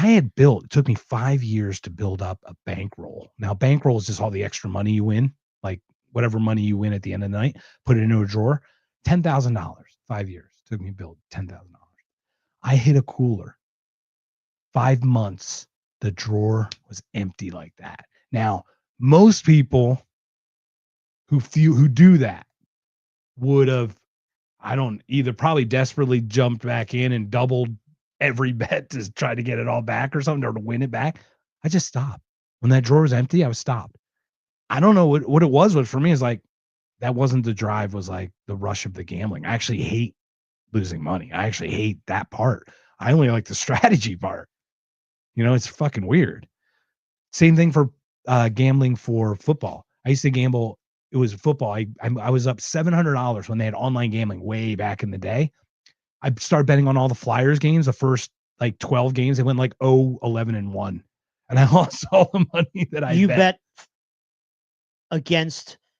It took me 5 years to build up a bankroll. Now, bankroll is just all the extra money you win, like whatever money you win at the end of the night, put it into a drawer. $10,000, 5 years. Took me to build $10,000. I hit a cooler. 5 months, the drawer was empty like that. Now, most people who do that would have, either probably desperately jumped back in and doubled every bet to try to get it all back or something, or to win it back. I just stopped. When that drawer was empty, I was stopped. I don't know what it was, but for me, it's like, that wasn't the drive, was like the rush of the gambling. I actually hate losing money. I actually hate that part. I only like the strategy part. It's fucking weird. Same thing for gambling for football. I used to gamble. It was football. I was up $700 when they had online gambling way back in the day. I started betting on all the Flyers games. The first like 12 games, they went like 0-11 and 1, and I lost all the money that I bet.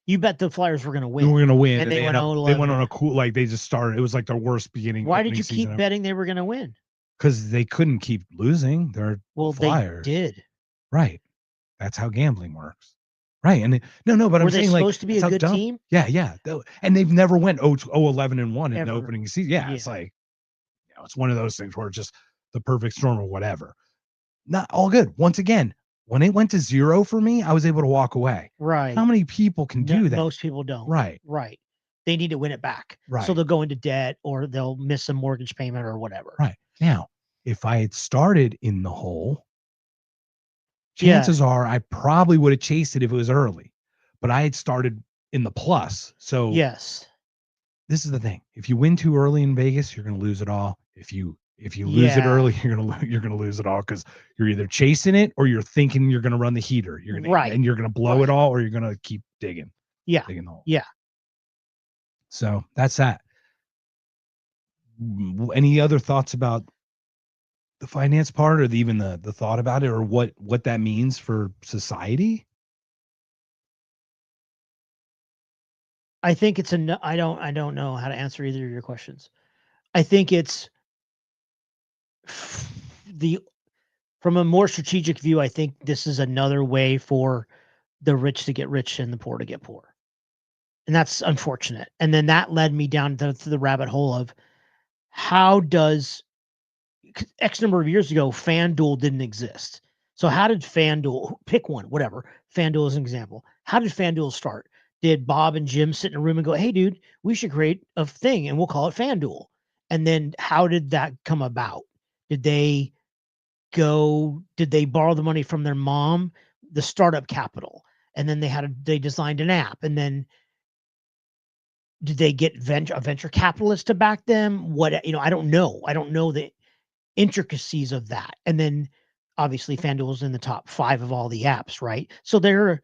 You bet the Flyers were going to win. They were going to win, and they went on a cool, like they just started. It was like their worst beginning. Why did you keep betting they were going to win? Because they couldn't keep losing. They're Flyers. They did. Right. That's how gambling works. Right. And but were I'm saying, like, supposed to be a good team? Yeah. And they've never went 0-11 and 1 in the opening season. Yeah. It's like, it's one of those things where it's just the perfect storm or whatever. Not all good. Once again, when it went to 0 for me, I was able to walk away. Right. How many people can do that? Most people don't. Right. They need to win it back. Right. So they'll go into debt or they'll miss a mortgage payment or whatever. Right. Now, if I had started in the hole, chances are I probably would have chased it if it was early, but I had started in the plus. So yes, this is the thing. If you win too early in Vegas, you're going to lose it all. If you lose it early, you're going to lose it all, because you're either chasing it or you're thinking you're going to run the heater. And you're going to blow it all, or you're going to keep digging. Yeah. Digging the hole. Yeah. So that's that. Any other thoughts about the finance part, or even the thought about it, or what that means for society? I think it's I don't know how to answer either of your questions. I think it's from a more strategic view, I think this is another way for the rich to get rich and the poor to get poor. And that's unfortunate. And then that led me down to the rabbit hole of how does X number of years ago, FanDuel didn't exist. So how did FanDuel, pick one, whatever, FanDuel is an example. How did FanDuel start? Did Bob and Jim sit in a room and go, hey, dude, we should create a thing and we'll call it FanDuel? And then how did that come about? Did they borrow the money from their mom, the startup capital? And then they designed an app. And then did they get a venture capitalist to back them? I don't know. I don't know the intricacies of that. And then obviously FanDuel is in the top 5 of all the apps, right? So they're,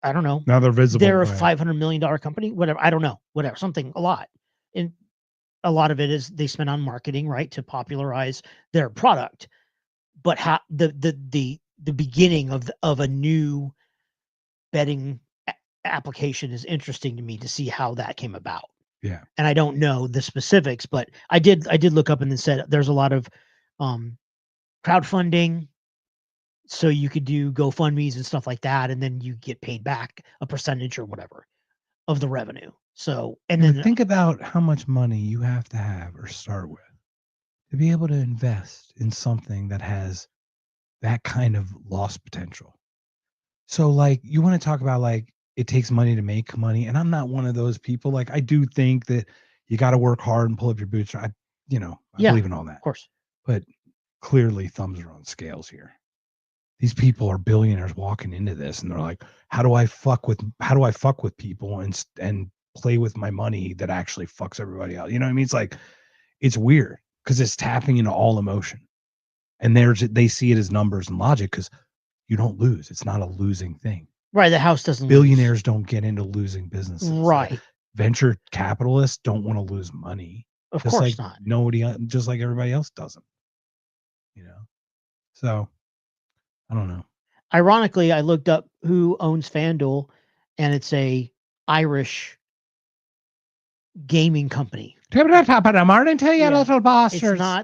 I don't know. Now they're visible. They're a $500 million company, whatever. I don't know, whatever, something a lot. And a lot of it is they spend on marketing, right, to popularize their product. But how the the beginning of a new betting application is interesting to me to see how that came about. Yeah. And I don't know the specifics, but I did look up and then said there's a lot of crowdfunding. So you could do GoFundMe's and stuff like that, and then you get paid back a percentage or whatever of the revenue. So, and then think about how much money you have to have or start with to be able to invest in something that has that kind of loss potential. So like you want to talk about like it takes money to make money, and I'm not one of those people. Like I do think that you got to work hard and pull up your boots. I believe in all that, of course. But clearly thumbs are on scales here. These people are billionaires walking into this, and they're like, how do I fuck with people and play with my money that actually fucks everybody else? You know what I mean? It's like, it's weird because it's tapping into all emotion, and they see it as numbers and logic because you don't lose. It's not a losing thing. Right. The house doesn't Billionaires lose. don't get into losing businesses. Right. Like, venture capitalists don't want to lose money. Of just course like not. Nobody, just like everybody else doesn't. So I don't know. Ironically, I looked up who owns FanDuel, and it's a Irish gaming company. It's not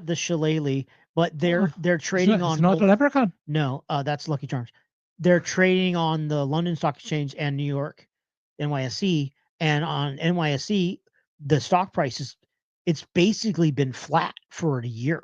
the Shillelagh, but they're trading on. It's not the Leprechaun. No, that's Lucky Charms. They're trading on the London Stock Exchange and New York, NYSE, and on NYSE, the stock price it's basically been flat for a year.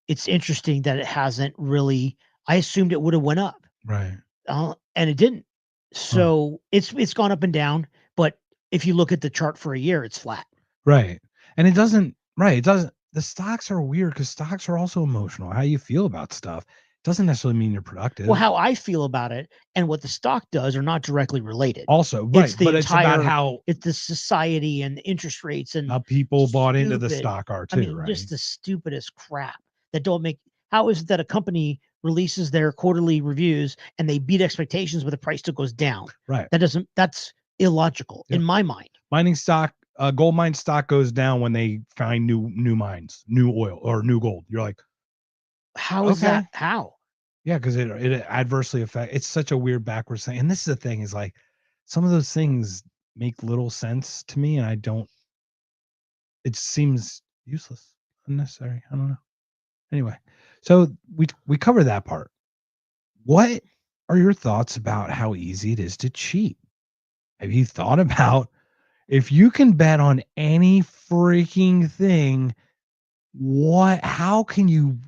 It's interesting that it hasn't really. I assumed it would have went up, right? And it didn't. So it's gone up and down. But if you look at the chart for a year, it's flat. Right, and it doesn't. Right, it doesn't. The stocks are weird because stocks are also emotional. How you feel about stuff doesn't necessarily mean you're productive. Well, how I feel about it and what the stock does are not directly related. Also, right, but it's about how it's the society and the interest rates and how people bought into the stock are too. I mean, right? Just the stupidest crap that don't make. How is it that a company releases their quarterly reviews and they beat expectations, but the price still goes down? Right. That's illogical in my mind. Mining stock, gold mine stock goes down when they find new mines, new oil or new gold. You're like, how is that? How? Yeah, because it adversely affects. It's such a weird backwards thing. And this is the thing is like some of those things make little sense to me, and I don't. It seems useless, unnecessary. I don't know. Anyway, so we cover that part. What are your thoughts about how easy it is to cheat? Have you thought about if you can bet on any freaking thing, how can you,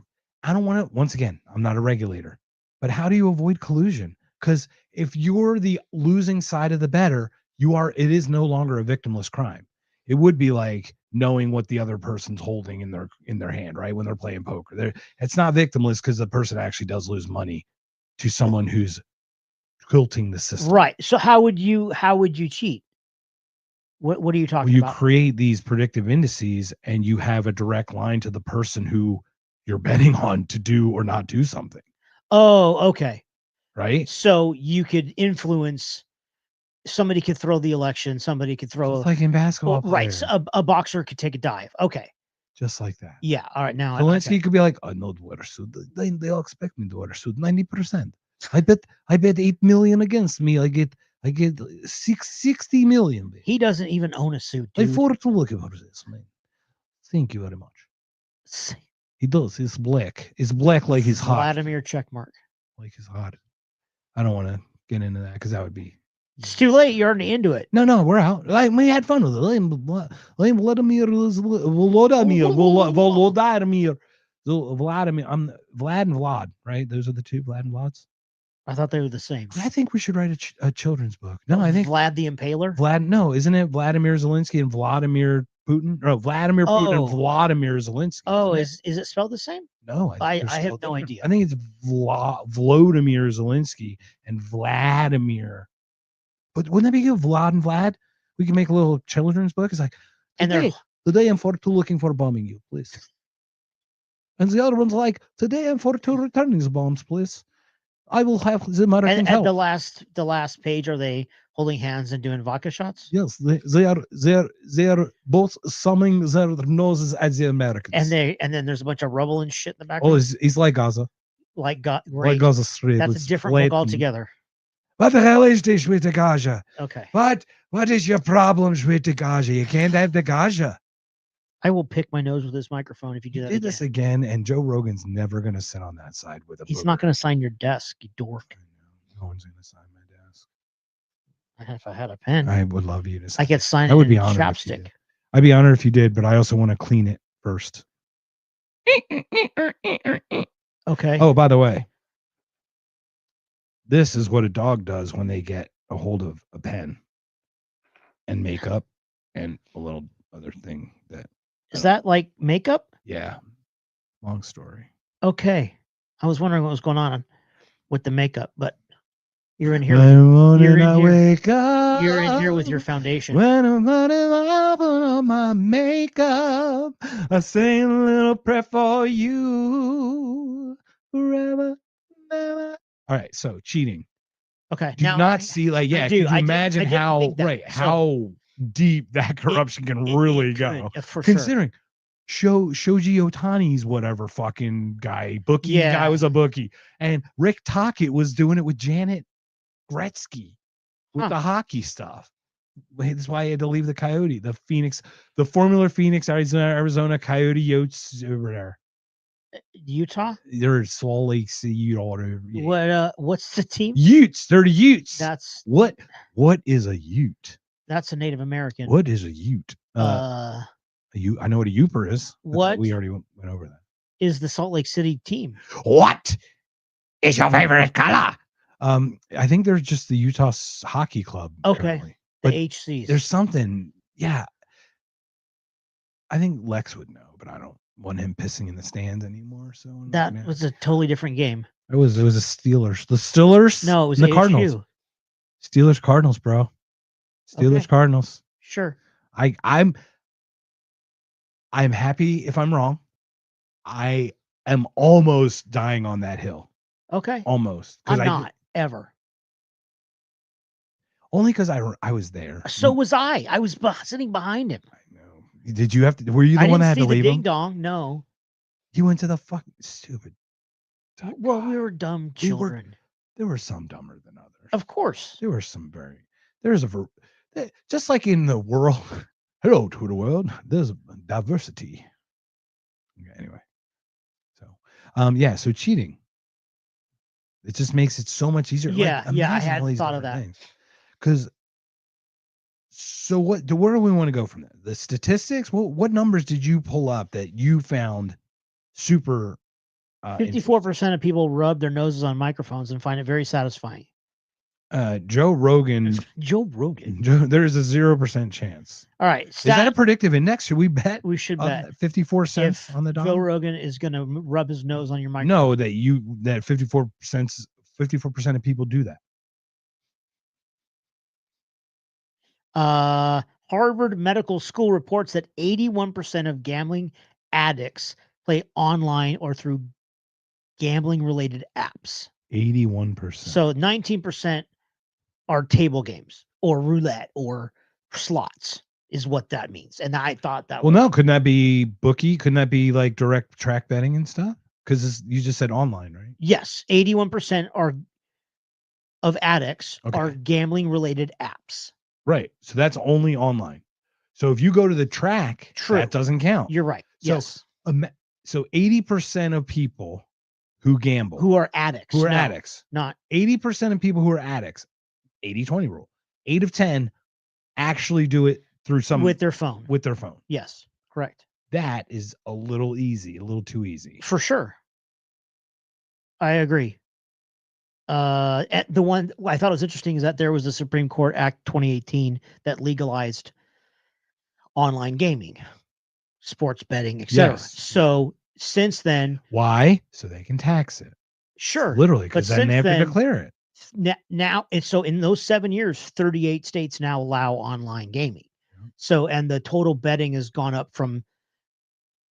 I don't want to, once again, I'm not a regulator, but how do you avoid collusion? Because if you're the losing side of the better, it is no longer a victimless crime. It would be like knowing what the other person's holding in their hand, right? When they're playing poker. It's not victimless because the person actually does lose money to someone who's quilting the system. Right. So how would you cheat? What are you talking about? You create these predictive indices and you have a direct line to the person who you're betting on to do or not do something. Oh, okay. Right. So you could influence. Somebody could throw the election. Somebody could throw like in basketball. Right. So a boxer could take a dive. Okay. Just like that. Yeah. All right. Now Zelensky could be like, "I know the water suit. They'll expect me to water suit 90%. I bet 8 million against me. I get 60 million. He doesn't even own a suit. Dude. I forward to looking for this, man. Thank you very much. He does. It's black. It's black like his heart. Vladimir checkmark. Like his heart. I don't want to get into that because that would be. It's too late. You're already into it. No, we're out. Like we had fun with it. Vladimir. I'm Vlad and Vlad, right? Those are the two, Vlad and Vlads. I thought they were the same. I think we should write a children's book. No, I think Vlad the Impaler. Vlad. No, isn't it Vladimir Zelensky and Vladimir Putin? Or Vladimir Putin and Vladimir Zelensky. Oh, is it spelled the same? No, I have no idea. I think it's Volodymyr Zelensky and Vladimir. But wouldn't that be good? Vlad and Vlad? We can make a little children's book. It's like, today I'm for two looking for bombing you, please. And the other one's like, today I'm for two returning the bombs, please. I will have the American help. At the last page, are they holding hands and doing vodka shots? Yes, they are both summing their noses at the Americans. And then there's a bunch of rubble and shit in the back. Oh, he's like Gaza. like got What great. goes straight? That's a different book altogether. What the hell is this with the Gaja? Okay. What is your problems with the Gaja? You can't have the Gaja. I will pick my nose with this microphone if you do that Did again. this again, and Joe Rogan's never going to sit on that side with a He's booger. not going to sign your desk, you dork. No one's going to sign my desk. If I had a pen, I would love you to sign. I could sign I it would be in honored if you chapstick. did. I'd be honored if you did, but I also want to clean it first. Okay. Oh, by the way, this is what a dog does when they get a hold of a pen and makeup and a little other thing that Is that like makeup? yeah. Long story. Okay. I was wondering what was going on with the makeup, but you're in here. You're in wake up. You're in here with your foundation. When I'm running up on my makeup, I sing a little prayer for you forever, never. All right, so cheating. Okay. Do you now not see like I yeah? do. Could you imagine I didn't how think that. right So, how deep that corruption can really go? for sure. Considering Shoji Otani's whatever fucking guy, bookie Yeah. guy was a bookie, and Rick Tocchet was doing it with Janet Gretzky with the hockey stuff. That's why he had to leave the Coyote, the Formula Phoenix, Arizona Coyote Yotes over there. Utah? They're Salt Lake City, Utah. Yeah. What's the team? Utes. They're the Utes. That's what is a Ute? That's a Native American. What is a Ute? I know what a Youper is. What we already went over that. Is the Salt Lake City team? What is your favorite color? I think they're just the Utah Hockey Club. Okay. Currently. The But HCs. there's something. Yeah. I think Lex would know, but I don't want him pissing in the stands anymore. So that was a totally different game. It was a Steelers. The Steelers? No, it was the AHU. Cardinals. Steelers Cardinals, bro. Steelers Okay. Cardinals. Sure. I'm happy if I'm wrong. I am almost dying on that hill. Okay. Almost. I'm not ever. Only because I was there. So was I. I was sitting behind him. I know. Did you have to? Were you the one that had to leave ding him? dong. No. You went to the fucking stupid. Well, we were dumb children. There were some dumber than others. Of course. There were some just like in the world. Hello to the world. There's diversity. Okay, anyway. So, so cheating. It just makes it so much easier. Yeah, I hadn't thought of that. Because, so where do we want to go from there? The statistics? What numbers did you pull up that you found super? 54% of people rub their noses on microphones and find it very satisfying. Joe Rogan. There's a 0% chance. All right. Is that a predictive index? Should we bet? We should bet 54 cents on the dollar. Joe Rogan is going to rub his nose on your microphone. No, that 54% of people do that. Harvard Medical School reports that 81% of gambling addicts play online or through gambling-related apps. 81%. So 19% are table games or roulette or slots is what that means. And I thought that. Well, no, couldn't that be bookie? Couldn't that be like direct track betting and stuff? Because you just said online, right? Yes, 81% of addicts are gambling-related apps. Right. So that's only online. So if you go to the track, that doesn't count. You're right. So, yes. So 80% of people who gamble, who are addicts, not 80% of people who are addicts, 80-20 rule, 8 of 10 actually do it through with their phone. Yes. Correct. That is a little too easy. For sure. I agree. The one I thought was interesting is that there was a Supreme Court Act 2018 that legalized online gaming, sports betting, etc. Yes. So since then, why? So they can tax it. Sure, literally, because then they have to declare it. Now, and so in those 7 years, 38 states now allow online gaming. So, and the total betting has gone up from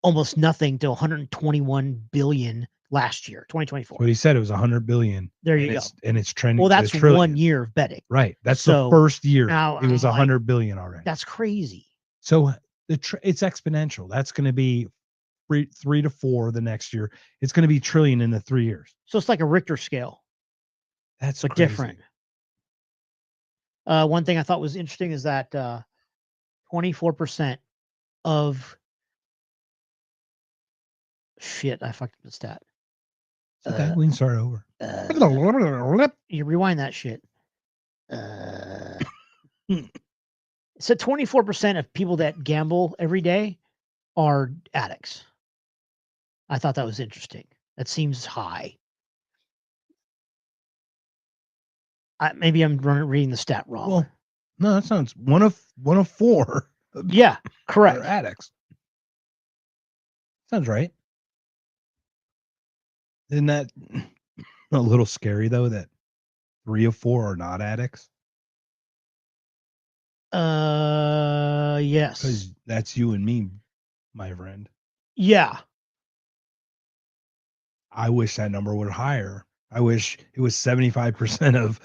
almost nothing to 121 billion last year, 2024. What he said, it was 100 billion. There you go. And it's trending. Well, that's 1 year of betting. Right. That's the first year. Now, it was 100 billion already. That's crazy. So it's exponential. That's going to be 3 to 4 the next year. It's going to be trillion in the 3 years. So it's like a Richter scale. That's but crazy. different. One thing I thought was interesting is that 24% of shit. I fucked up the stat. Okay, we can start over. You rewind that shit. So 24% of people that gamble every day are addicts. I thought that was interesting. That seems high. Maybe I'm reading the stat wrong. Well, no, that sounds one of 4. Yeah, correct. Are addicts. Sounds right. Isn't that a little scary though? That 3 of 4 are not addicts. Yes. Because that's you and me, my friend. Yeah. I wish that number were higher. I wish it was 75%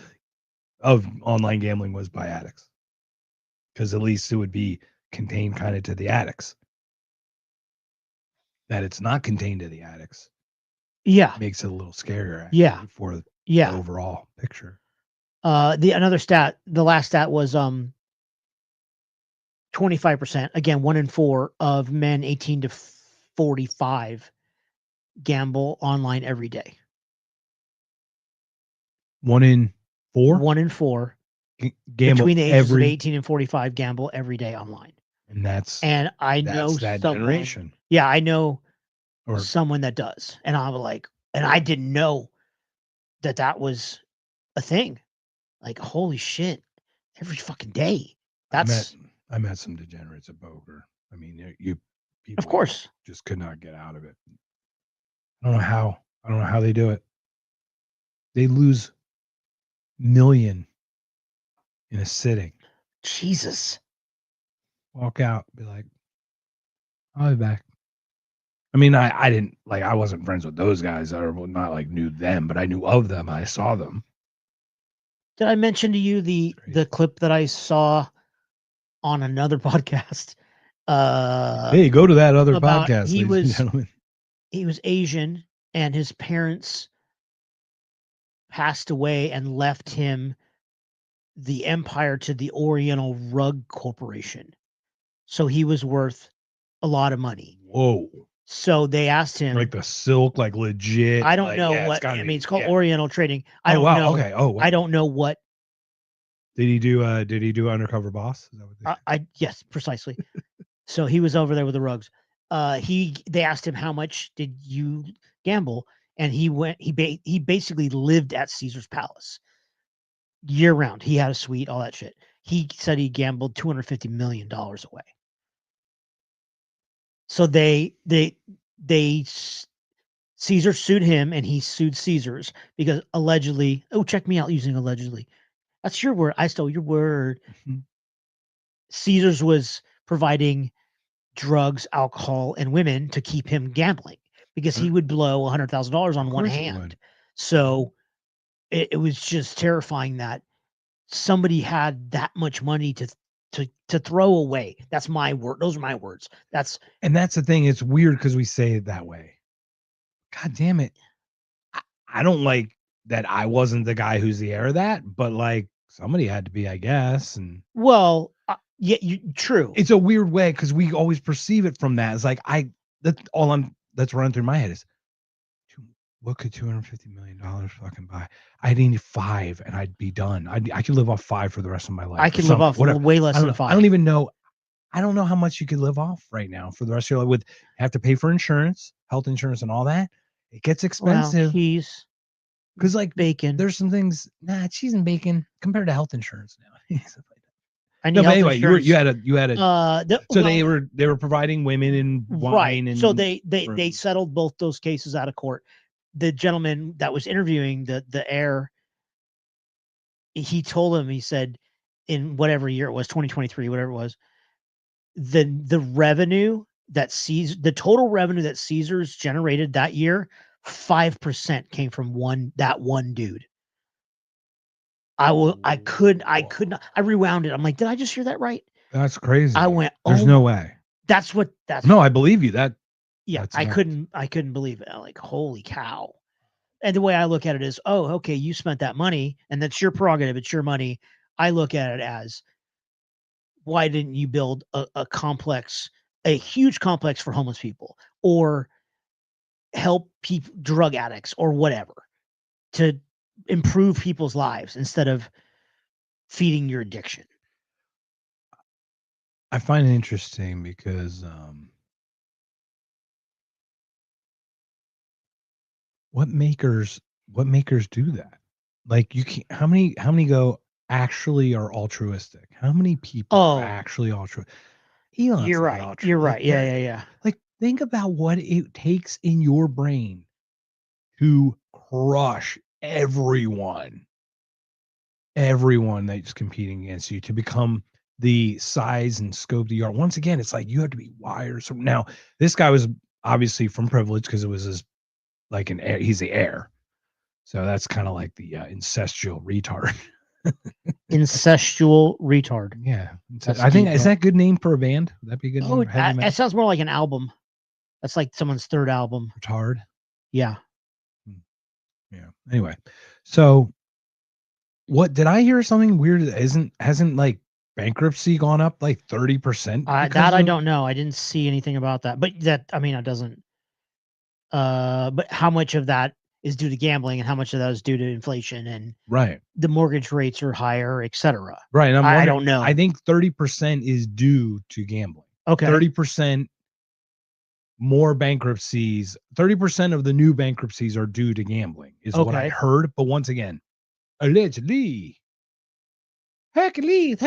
of online gambling was by addicts. Because at least it would be contained kind of to the addicts. That it's not contained to the addicts. Yeah. Makes it a little scarier actually, yeah. For the overall picture. Another stat, the last stat was 25%, again 1 in 4 of men 18 to 45 gamble online every day. 1 in 4? 1 in 4 gamble between the ages of 18 and 45 gamble every day online. And I know that someone, generation. Yeah, I know or someone that does. And I'm like, and I didn't know that was a thing. Like, holy shit, every fucking day. That's I met some degenerates at poker. I mean, people of course just could not get out of it. I don't know how they do it. They lose million in a sitting. Jesus. Walk out, be like, I'll be back. I mean, I didn't I wasn't friends with those guys. I not knew them, but I knew of them. I saw them. Did I mention to you the clip that I saw on another podcast? Hey, go to that other podcast, ladies and gentlemen. He was Asian, and his parents passed away and left him the empire to the Oriental Rug Corporation. So he was worth a lot of money. Whoa. So they asked him, like the silk, legit. I don't know what. I mean, it's called Oriental Trading. I don't know. Okay. Oh, wow. I don't know what. Did he do Undercover Boss? Is that what yes, precisely. So he was over there with the rugs. They asked him, how much did you gamble? And he basically lived at Caesar's Palace year round. He had a suite, all that shit. He said he gambled $250 million away. So Caesar sued him, and he sued Caesars because allegedly, check me out using allegedly. That's your word. I stole your word. Mm-hmm. Caesars was providing drugs, alcohol, and women to keep him gambling because he would blow $100,000 on one hand. So it was just terrifying that somebody had that much money to throw away. That's my word. Those are my words. That's the thing. It's weird because we say it that way. God damn it. I don't like that I wasn't the guy who's the heir of that, but somebody had to be, I guess. And yeah, true. It's a weird way because we always perceive it from that. It's that's running through my head is, what could $250 million fucking buy? I need 5 and I'd be done. I could live off 5 for the rest of my life. I could live off way less than 5. I don't even know. I don't know how much you could live off right now for the rest of your life. Have to pay for insurance, health insurance, and all that. It gets expensive. Cheese, because bacon. There's some things. Cheese and bacon compared to health insurance now. I need anyway, insurance. you had a. They were providing women and wine, right. And so they settled both those cases out of court. The gentleman that was interviewing the heir, he told him, he said, in whatever year it was, 2023, whatever it was, the revenue that the total revenue that Caesars generated that year, 5% came from that one dude. I could not. I rewound it. I'm like, did I just hear that right? That's crazy. I went, there's no way. That's no, I believe you. That Yeah, That's I nuts. couldn't believe it. I'm like, holy cow. And the way I look at it is, oh, okay, you spent that money and that's your prerogative. It's your money. I look at it as, why didn't you build a complex, a huge complex for homeless people, or help people, drug addicts or whatever, to improve people's lives instead of feeding your addiction? I find it interesting because what makers do that? Like, you can't, how many go actually are altruistic? How many people are Oh, actually altruistic? Elon's you're not right. altruistic. You're right. Yeah. Like, think about what it takes in your brain to crush everyone that's competing against you, to become the size and scope that you are. Once again, it's like you have to be wired. So now this guy was obviously from privilege because it was his, like, an heir, he's the heir. So that's kind of like the incestual retard. Incestual retard. Yeah. That's I think, deep, is bro. that a good name for a band? Would that be a good Oh, name for heavy it metal? sounds more like an album. That's like someone's third album. Retard. Yeah. Yeah. Anyway, so what did I hear something weird? Hasn't like bankruptcy gone up like 30%? That I don't know. I didn't see anything about that. But that, I mean, it doesn't. But how much of that is due to gambling and how much of that is due to inflation and Right. the mortgage rates are higher, etc. Right. And I don't know. I think 30% is due to gambling. Okay. 30% more bankruptcies. 30% of the new bankruptcies are due to gambling, is what I Okay. heard. But once again, allegedly. Hercules.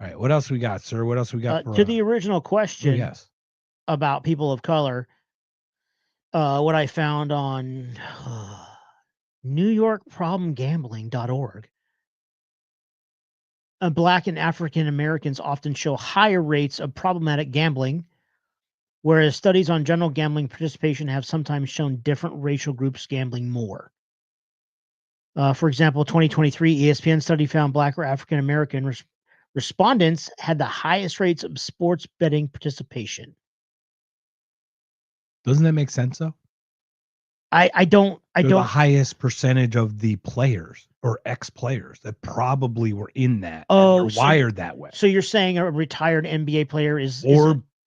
All right. What else we got, sir? What else we got for To the original question yes. about people of color, what I found on NewYorkProblemGambling.org. Black and African Americans often show higher rates of problematic gambling, whereas studies on general gambling participation have sometimes shown different racial groups gambling more. For example, 2023 ESPN study found Black or African American respondents had the highest rates of sports betting participation. Doesn't that make sense though? I don't. The highest percentage of the players or ex-players that probably were in that. Oh, and they're wired that way. So you're saying a retired NBA player is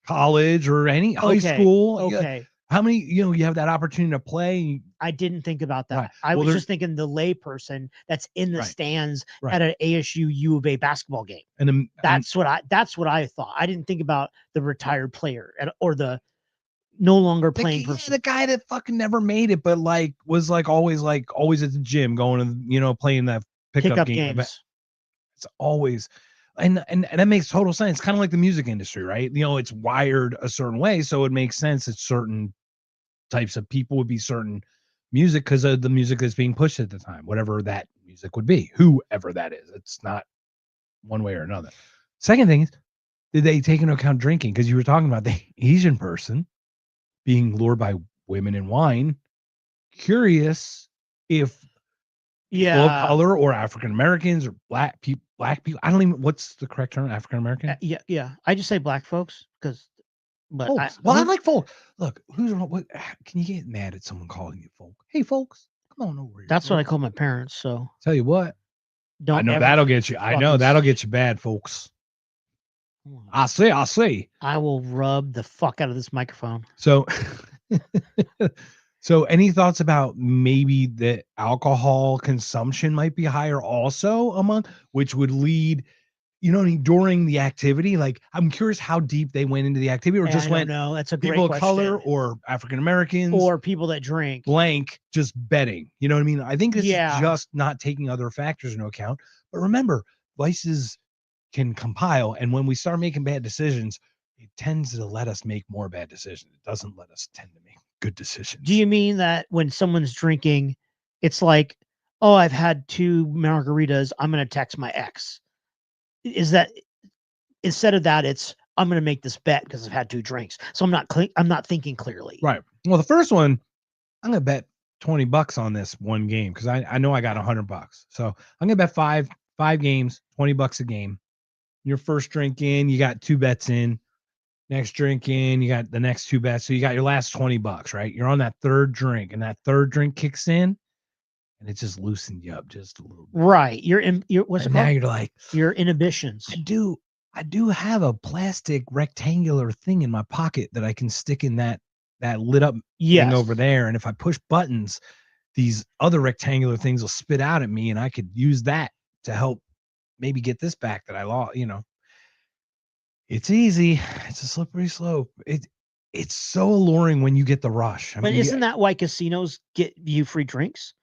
college or any high school. Okay. Yeah. How many, you have that opportunity to play. I didn't think about that. Right. I was just thinking the lay person that's in the stands at an ASU U of A basketball game. And that's what I thought. I didn't think about the retired player or the no longer playing person. The guy that fucking never made it, but was always at the gym going to, playing that pickup game. Games. It's always, and that makes total sense. It's kind of like the music industry, right? It's wired a certain way, so it makes sense that certain types of people would be certain music because of the music that's being pushed at the time, whatever that music would be, whoever that is. It's not one way or another. Second thing is, did they take into account drinking? Because you were talking about the Asian person being lured by women and wine. Curious if people of color or African Americans or black people. I don't even, what's the correct term? African American? Yeah. I just say black folks because, but I like folk. Look, what? Can you get mad at someone calling you folk? Hey, folks, come on over here. That's what I call my parents. So tell you what, don't. I know that'll get you. I know that'll get you bad, folks. I see. I will rub the fuck out of this microphone. So, so any thoughts about maybe the alcohol consumption might be higher also which would lead, during the activity? Like, I'm curious how deep they went into the activity, or just went, no, that's a great people question. of color or African Americans or people that drink blank, just betting. You know what I mean? I think this is just not taking other factors into account. But remember, vices can compile, and when we start making bad decisions, it tends to let us make more bad decisions. It doesn't let us tend to make good decisions. Do you mean that when someone's drinking, it's like, oh, I've had 2 margaritas, I'm going to text my ex? Is that, instead of that, it's, I'm going to make this bet because I've had 2 drinks, so I'm not thinking clearly. Right. Well, the first one, I'm going to bet $20 on this one game because I know I got $100. So I'm going to bet five games, $20 a game. Your first drink in, you got 2 bets in. next drink in, you got the next 2 bets. So you got your last $20, right? You're on that third drink, and that third drink kicks in, and it just loosened you up just a little bit. Right. You're what's it And now called? you're like, Your inhibitions. I do have a plastic rectangular thing in my pocket that I can stick in that lit up thing over there. And if I push buttons, these other rectangular things will spit out at me, and I could use that to help maybe get this back that I lost, It's easy. It's a slippery slope. It's so alluring when you get the rush. But isn't that why casinos get you free drinks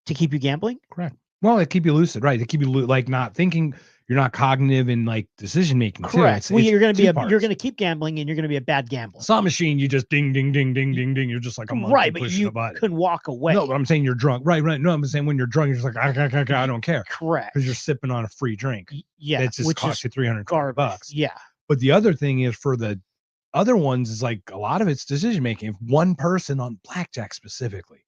to keep you gambling? Correct. Well, they keep you lucid, right? They keep you like not thinking. You're not cognitive in like decision making. Correct. Too. Well, you're going to keep gambling, and you're going to be a bad gambler. Slot machine, you just ding, ding, ding, ding, ding, ding. You're just like a monkey right, but pushing you the button. can walk away. No, but I'm saying you're drunk. Right. No, I'm saying when you're drunk, you're just like I don't care. Correct. Because you're sipping on a free drink. Yeah, It's just cost you $300. Yeah. But the other thing is for the other ones is like a lot of it's decision making. If one person on blackjack specifically,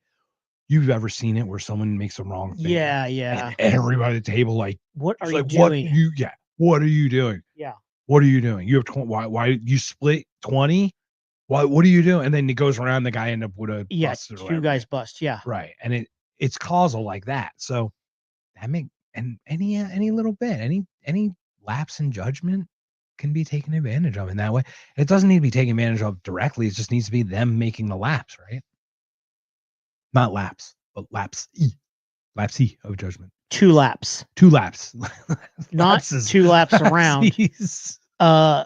you've ever seen it where someone makes a wrong thing? Yeah. And everybody at the table like, what are you like, doing? What are you doing? Yeah. What are you doing? You have why you split 20? What are you doing? And then it goes around. The guy end up with a bust or 2 guys bust. Yeah. Right. And it's causal like that. So that and any little bit, any lapse in judgment can be taken advantage of in that way. It doesn't need to be taken advantage of directly. It just needs to be them making the lapse, right? Not lapse, but lapse of judgment. 2 laps. 2 laps. Not Lapses. 2 laps around. Lapses.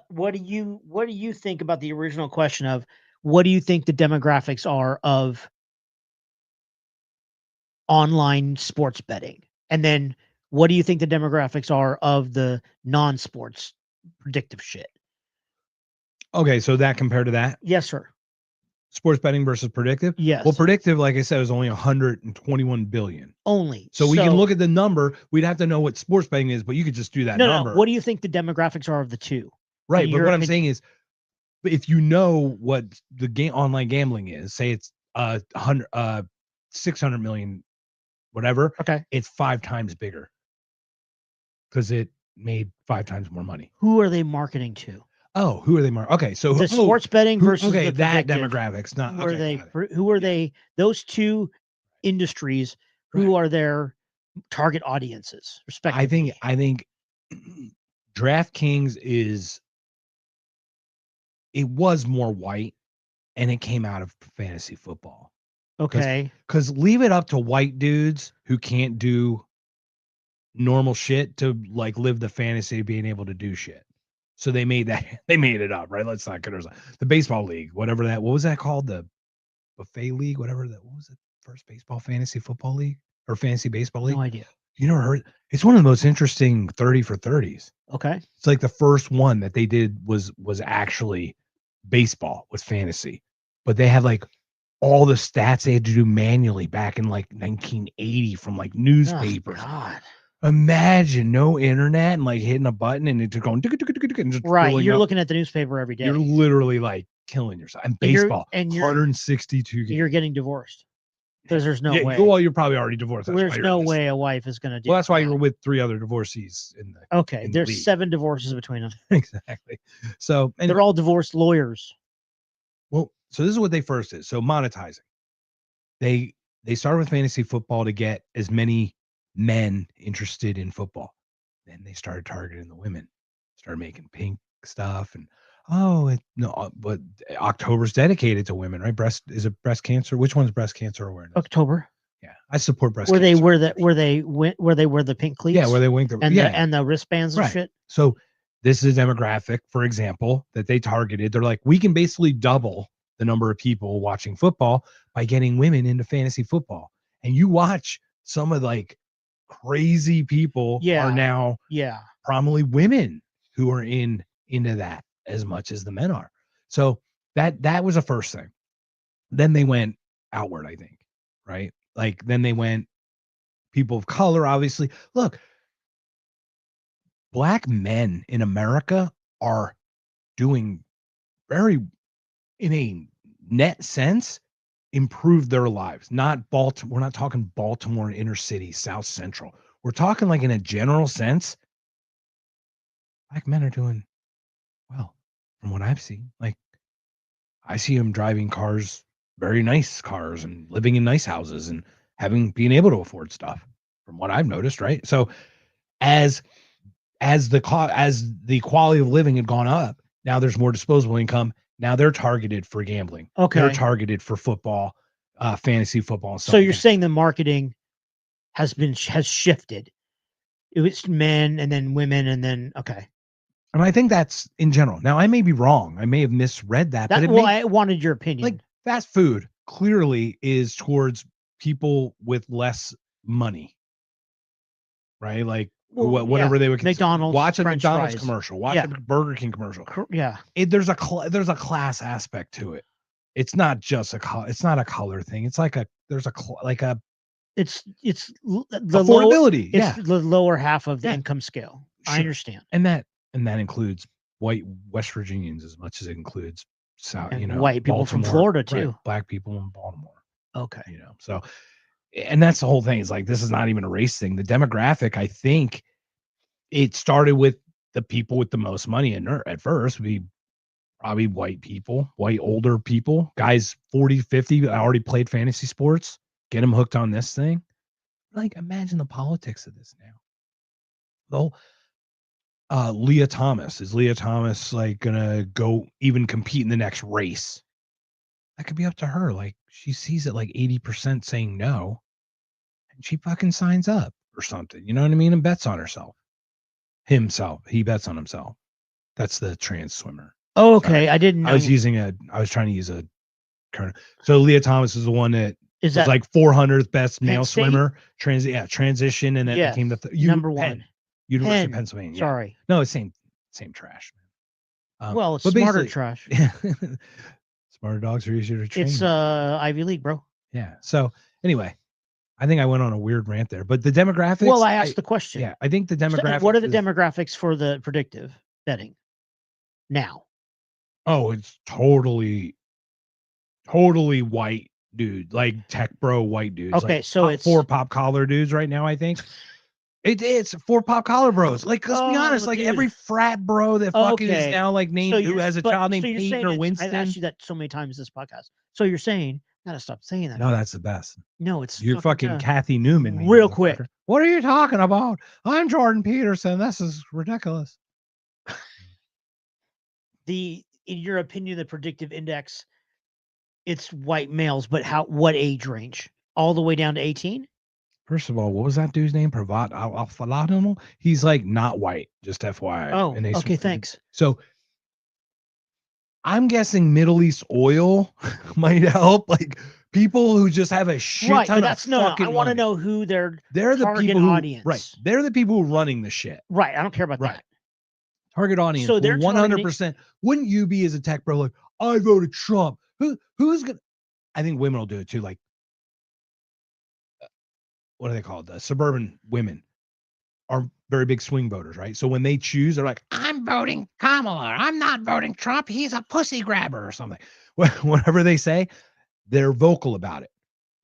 What do you think about the original question of what do you think the demographics are of online sports betting? And then what do you think the demographics are of the non-sports predictive shit? Okay, so that compared to that? Yes, sir. Sports betting versus predictive? Yes. Well, predictive, like I said, is only 121 billion. Only. So we can look at the number. We'd have to know what sports betting is, but you could just do that number. No. What do you think the demographics are of the two? Right, but what I'm saying is, if you know what the online gambling is, say it's 600 million, whatever. Okay. It's 5 times bigger because it made 5 times more money. Who are they marketing to? Oh, who are they marketing? Okay, so the sports betting versus the that demographics. Not who are they? Those two industries. Who are their target audiences? Respectively? I think DraftKings is. It was more white, and it came out of fantasy football. Okay. Because leave it up to white dudes who can't do normal shit to like live the fantasy of being able to do shit. So they made it up, right? Let's not get ourselves. The baseball league, whatever that, what was that called? The buffet league, whatever that, what was it? First baseball fantasy football league or fantasy baseball league? No idea. You never heard? It's one of the most interesting 30 for 30s. Okay. It's like the first one that they did was actually baseball with fantasy, but they had like all the stats they had to do manually back in like 1980 from like newspapers. Oh, God. Imagine no internet and like hitting a button and it's going and just right. You're up. looking at the newspaper every day. You're literally like killing yourself. And baseball, and 162 games. You're getting divorced because there's no way. Well, you're probably already divorced. There's no way a wife is going to do. Well, that's why you were with 3 other divorcees in the. Okay, in there's the league. 7 divorces between them. Exactly. So and they're all divorced lawyers. Well, so this is what they first did. So monetizing. They started with fantasy football to get as many men interested in football. Then they started targeting the women. Started making pink stuff and but October's dedicated to women, right? Is it breast cancer? Which one's breast cancer awareness? October. Yeah, I support breast cancer. Where they wear the pink cleats? Yeah, where they wink and the wristbands and shit. So this is a demographic, for example, that they targeted. They're like, we can basically double the number of people watching football by getting women into fantasy football. And you watch some of like crazy people are now prominently women who are into that as much as the men are. So that was the first thing. Then they went outward, I think, right? Like then they went people of color, obviously. Look, Black men in America are doing very, in a net sense, improve their lives. Not Baltimore. We're not talking Baltimore inner city, South Central. We're talking like in a general sense, Black men are doing well. from what I've seen. Like, I see them driving cars, very nice cars, and living in nice houses and being able to afford stuff from what I've noticed, right? So as the quality of living had gone up, now there's more disposable income. Now they're targeted for gambling. Okay. They're targeted for football, fantasy football and stuff. So you're saying the marketing has shifted. It was men and then women and then okay. And I think that's in general. Now I may be wrong. I may have misread that. But I wanted your opinion. Like fast food clearly is towards people with less money, right? Like whatever they would consider. McDonald's, watch a French McDonald's fries. commercial, watch a Burger King commercial. Yeah, There's a class aspect to it. It's not just it's not a color thing. It's like it's the affordability. It's the lower half of the income scale. Sure. I understand, and that includes white West Virginians as much as it includes South, white people from Florida too, right, black people in Baltimore. Okay, so, and that's the whole thing. Is like this is not even a race thing. The demographic, I think, it started with the people with the most money, and at first, we probably white people, white older people, guys 40, 50, already played fantasy sports. Get them hooked on this thing. Like, imagine the politics of this now. Though. Leah Thomas. Is Leah Thomas like gonna go even compete in the next race? That could be up to her. Like she sees it like 80% saying no, and she fucking signs up or something. You know what I mean? And bets on herself. He bets on himself. That's the trans swimmer. Oh, okay. Sorry. I didn't know. I was trying to use a current. So Leah Thomas is the one that was like 400th best male swimmer. Transition, and then became the number one. University of Pennsylvania. Sorry. No, it's same trash, man. Well, it's smarter trash. Smarter dogs are easier to train. It's Ivy League, bro. Yeah. So anyway, I think I went on a weird rant there, but the demographics. Well, I asked the question. Yeah, I think the demographics. What are the demographics for the predictive betting now? Oh, it's totally white dude, like tech bro white dudes. Okay, like so it's 4 pop collar dudes right now, I think. It's 4 pop collar bros. Like, let's be honest. Like every frat bro that fucking is now like named who has a child named Peyton or Winston. I've asked you that so many times this podcast. So you're saying, gotta stop saying that. No, that's the best. No, it's you're fucking Kathy Newman. Real quick. What are you talking about? I'm Jordan Peterson. This is ridiculous. In your opinion, the predictive index, it's white males, but what age range? All the way down to 18? First of all, what was that dude's name? Alfalano? He's like not white, just FYI. Oh, okay, thanks. So I'm guessing Middle East oil might help. Like people who just have a shit ton of fucking I want to know who they're the target people audience. Right. They're the people who are running the shit. Right. I don't care about that. Target audience. So they're 100%. Wouldn't you be as a tech bro like, I voted Trump? Who's gonna? I think women will do it too. Like, what are they called? Suburban women are very big swing voters, right? So when they choose, they're like, I'm voting Kamala. I'm not voting Trump. He's a pussy grabber or something. Whatever they say, they're vocal about it.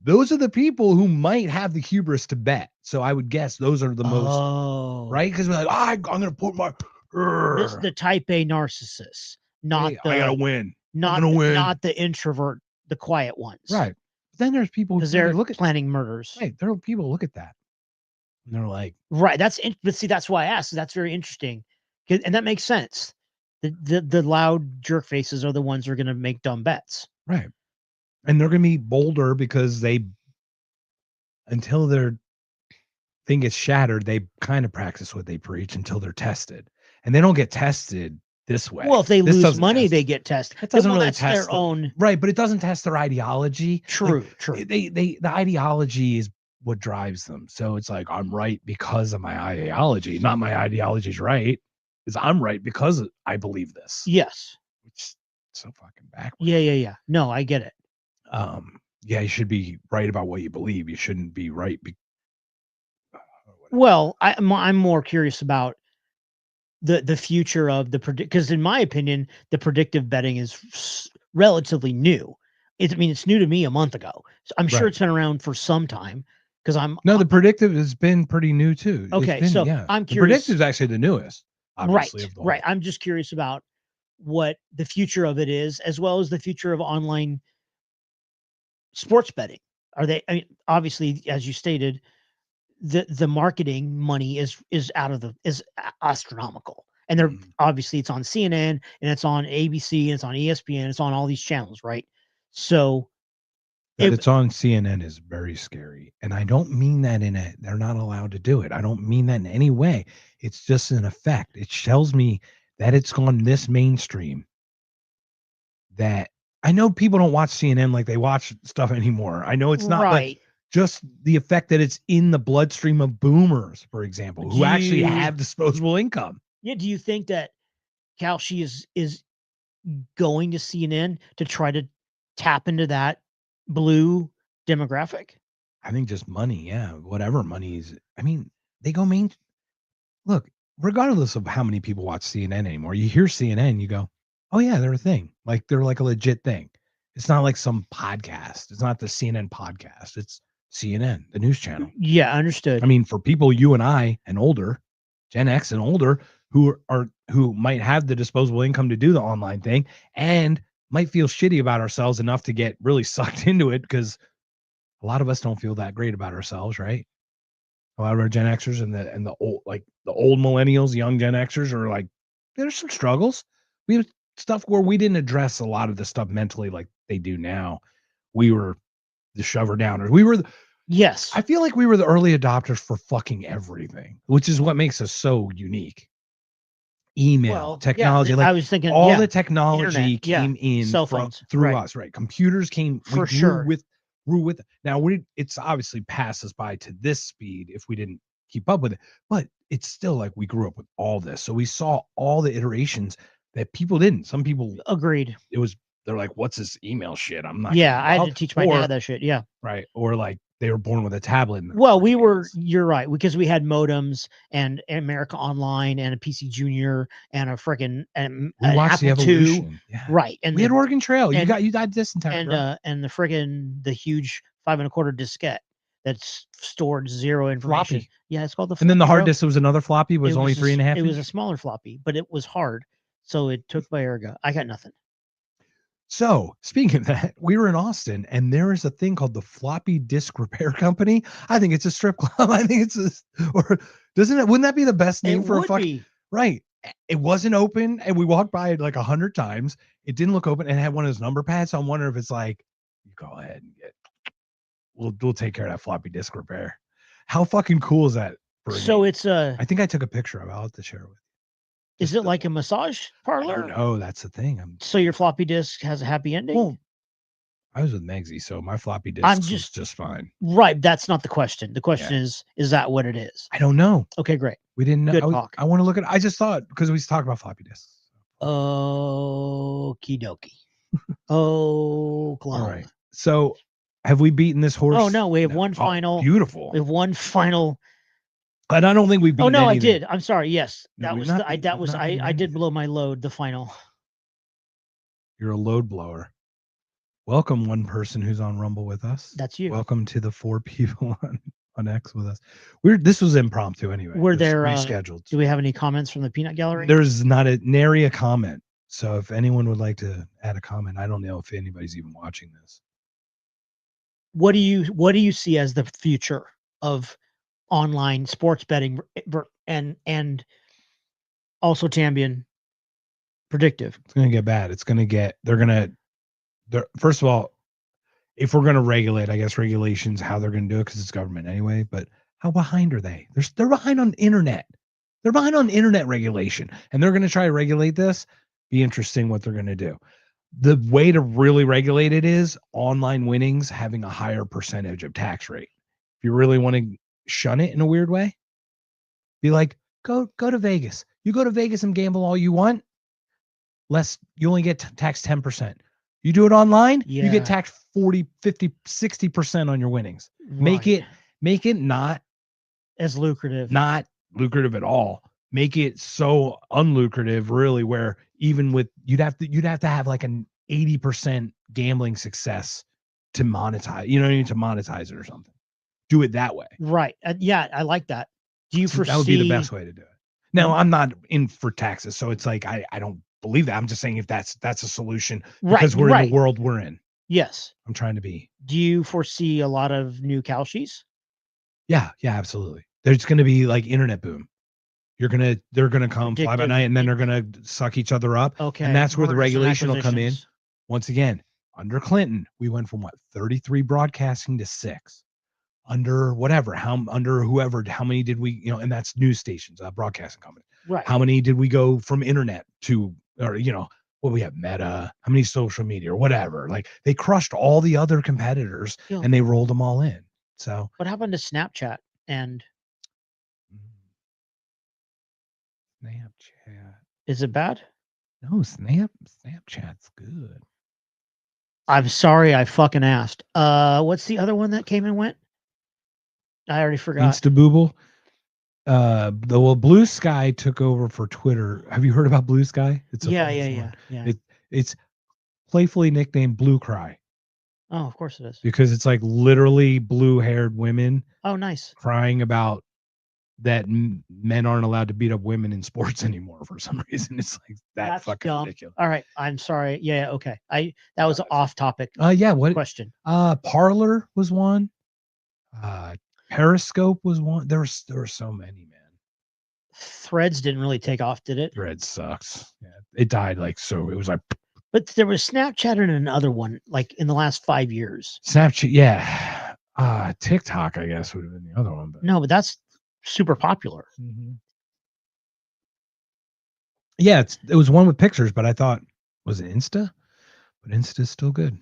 Those are the people who might have the hubris to bet. So I would guess those are the most, right? Because we're like, I'm going to put my... This is the type A narcissist, not I got to win. Not the introvert, the quiet ones. Right. Then there's people because they're planning murders. Right. There are people who look at that. And they're like, right. But see, that's why I asked. That's very interesting. And that makes sense. The loud jerk faces are the ones who are going to make dumb bets. Right. And they're going to be bolder because until their thing gets shattered, they kind of practice what they preach until they're tested. And they don't get tested this way. Well, if they lose money, they get tested. It doesn't really test their own. Right, but it doesn't test their ideology. True, like, true. The ideology is what drives them. So it's like, I'm right because of my ideology. Not my ideology's right. Is I'm right because I believe this. Yes. It's so fucking backwards. Yeah. No, I get it. Yeah, you should be right about what you believe. You shouldn't be right. Well, I'm more curious about the future of because in my opinion, the predictive betting is relatively new. It's new to me a month ago. So I'm sure it's been around for some time because the predictive has been pretty new too. Okay, I'm curious. The predictive is actually the newest, obviously. Right. I'm just curious about what the future of it is, as well as the future of online sports betting. Are they? I mean, obviously, as you stated, the marketing money is astronomical, and they're obviously it's on CNN and it's on ABC and it's on ESPN, it's on all these channels, right? So that it's on CNN is very scary, and I don't mean that they're not allowed to do it. I don't mean that in any way. It's just an effect. It tells me that it's gone this mainstream. That I know people don't watch CNN like they watch stuff anymore. I know it's not right. But just the effect that it's in the bloodstream of boomers, for example, who actually have disposable income. Yeah. Do you think that Kalshi is going to CNN to try to tap into that blue demographic? I think just money. Yeah. Whatever money is. I mean, they go main. Look, regardless of how many people watch CNN anymore, you hear CNN, you go, oh yeah, they're a thing. Like they're like a legit thing. It's not like some podcast. It's not the CNN podcast. It's CNN, the news channel. Yeah, understood. I mean, for people you and I and older, Gen X and older, who might have the disposable income to do the online thing and might feel shitty about ourselves enough to get really sucked into it, because a lot of us don't feel that great about ourselves, right? A lot of our Gen Xers and the old, like the old millennials, young Gen Xers are like, there's some struggles. We have stuff where we didn't address a lot of the stuff mentally like they do now. We were the shover downers. We were yes. I feel like we were the early adopters for fucking everything, which is what makes us so unique. Email, technology, yeah, like I was thinking all the technology internet, came in cell phones through us, right? Computers came for sure. Grew with now it's obviously passed us by to this speed if we didn't keep up with it, but it's still like we grew up with all this. So we saw all the iterations that people didn't. Some people agreed. They're like, what's this email shit? I'm not. Yeah, I had to teach my dad that shit. Yeah. Right. Or like they were born with a tablet. Well, you're right, because we had modems and America Online and a PC Junior and a freaking we watched Apple the evolution. II, right? And we had Oregon Trail. You died this entire and the friggin' the huge 5 1/4 diskette that's stored zero information. Floppy. Yeah, it's called the. And then the hard disk was another floppy. Was only 3.5. It was a smaller floppy, but it was hard, so it took my erga. I got nothing. So speaking of that, we were in Austin and there is a thing called the Floppy Disk Repair Company. I think it's a strip club. I think or doesn't it? Wouldn't that be the best name for a fucking right? It wasn't open and we walked by it like 100 times. It didn't look open and it had one of those number pads. So I'm wondering if it's like, you go ahead and we'll take care of that floppy disk repair. How fucking cool is that? So it's I think I took a picture of it. I'll have to share it with you. Is it like a massage parlor? No, that's the thing. So your floppy disk has a happy ending? Well, I was with Megsy, so my floppy disk was just fine. Right. That's not the question. The question is that what it is? I don't know. Okay, great. We didn't know. Good talk. I want to look at I just thought because we talk about floppy disks. Okie dokie. Oh, all right. So have we beaten this horse? Oh no, we have one final. Beautiful. We have one final. And I don't think we beat. Oh no, anything. I did. I'm sorry. Yes, No, I did blow my load. The final. You're a load blower. Welcome, one person who's on Rumble with us. That's you. Welcome to the 4 people on X with us. This was impromptu anyway. Were there rescheduled? Do we have any comments from the peanut gallery? There's not nary a comment. So if anyone would like to add a comment, I don't know if anybody's even watching this. What do you see as the future of online sports betting and also Tambian predictive? It's going to get bad. First of all, if we're going to regulate, I guess regulations, how they're going to do it, because it's government anyway, but how behind are they? They're behind on internet. They're behind on internet regulation, and they're going to try to regulate this. Be interesting what they're going to do. The way to really regulate it is online winnings having a higher percentage of tax rate. If you really want to shun it in a weird way, be like, go to Vegas. You go to Vegas and gamble all you want. You only get taxed 10%. You do it online, you get taxed 40, 50, 60% on your winnings. Right. Make it not as lucrative. Not lucrative at all. Make it so unlucrative, really, where even with you'd have to have like an 80% gambling success to monetize. You know what I mean? To monetize it or something. Do it that way. Right. Yeah, I like that. Do you foresee that would be the best way to do it? Now, I'm not in for taxes, so it's like I don't believe that. I'm just saying if that's a solution Right, because we're in right. the world we're in. Yes. I'm trying to be. Do you foresee a lot of new Kalshis? Yeah, absolutely. There's going to be like internet boom. They're gonna come fly by night, and then they're gonna suck each other up. Okay. And that's where the Mergers and regulation will come in. acquisitions. Once again, under Clinton, we went from 33 broadcasting to 6. Under whatever, under whoever, how many did we, and that's news stations, broadcasting companies. Right. How many did we go from internet to, or what we have, Meta, how many social media or whatever? Like they crushed all the other competitors and they rolled them all in. So what happened to Snapchat and Snapchat? Is it bad? No, Snapchat's good. I'm sorry, I fucking asked. What's the other one that came and went? I already forgot. Instabooble. Blue Sky took over for Twitter. Have you heard about Blue Sky? It's yeah. It's playfully nicknamed Blue Cry. Oh, of course it is. Because it's like literally blue-haired women. Oh, nice. Crying about that men aren't allowed to beat up women in sports anymore for some reason. It's like that's fucking dumb. ridiculous. All right, I'm sorry. Yeah, okay. That was off topic. What question? Parlor was one. Periscope was one. There were so many, man. Threads didn't really take off, did it? Threads sucks. Yeah, it died like so. It was like. But there was Snapchat and another one like in the last 5 years. Snapchat, yeah. TikTok, I guess, would have been the other one. But. No, but that's super popular. Mm-hmm. Yeah, it was one with pictures, but I thought, was it Insta? But Insta's still good.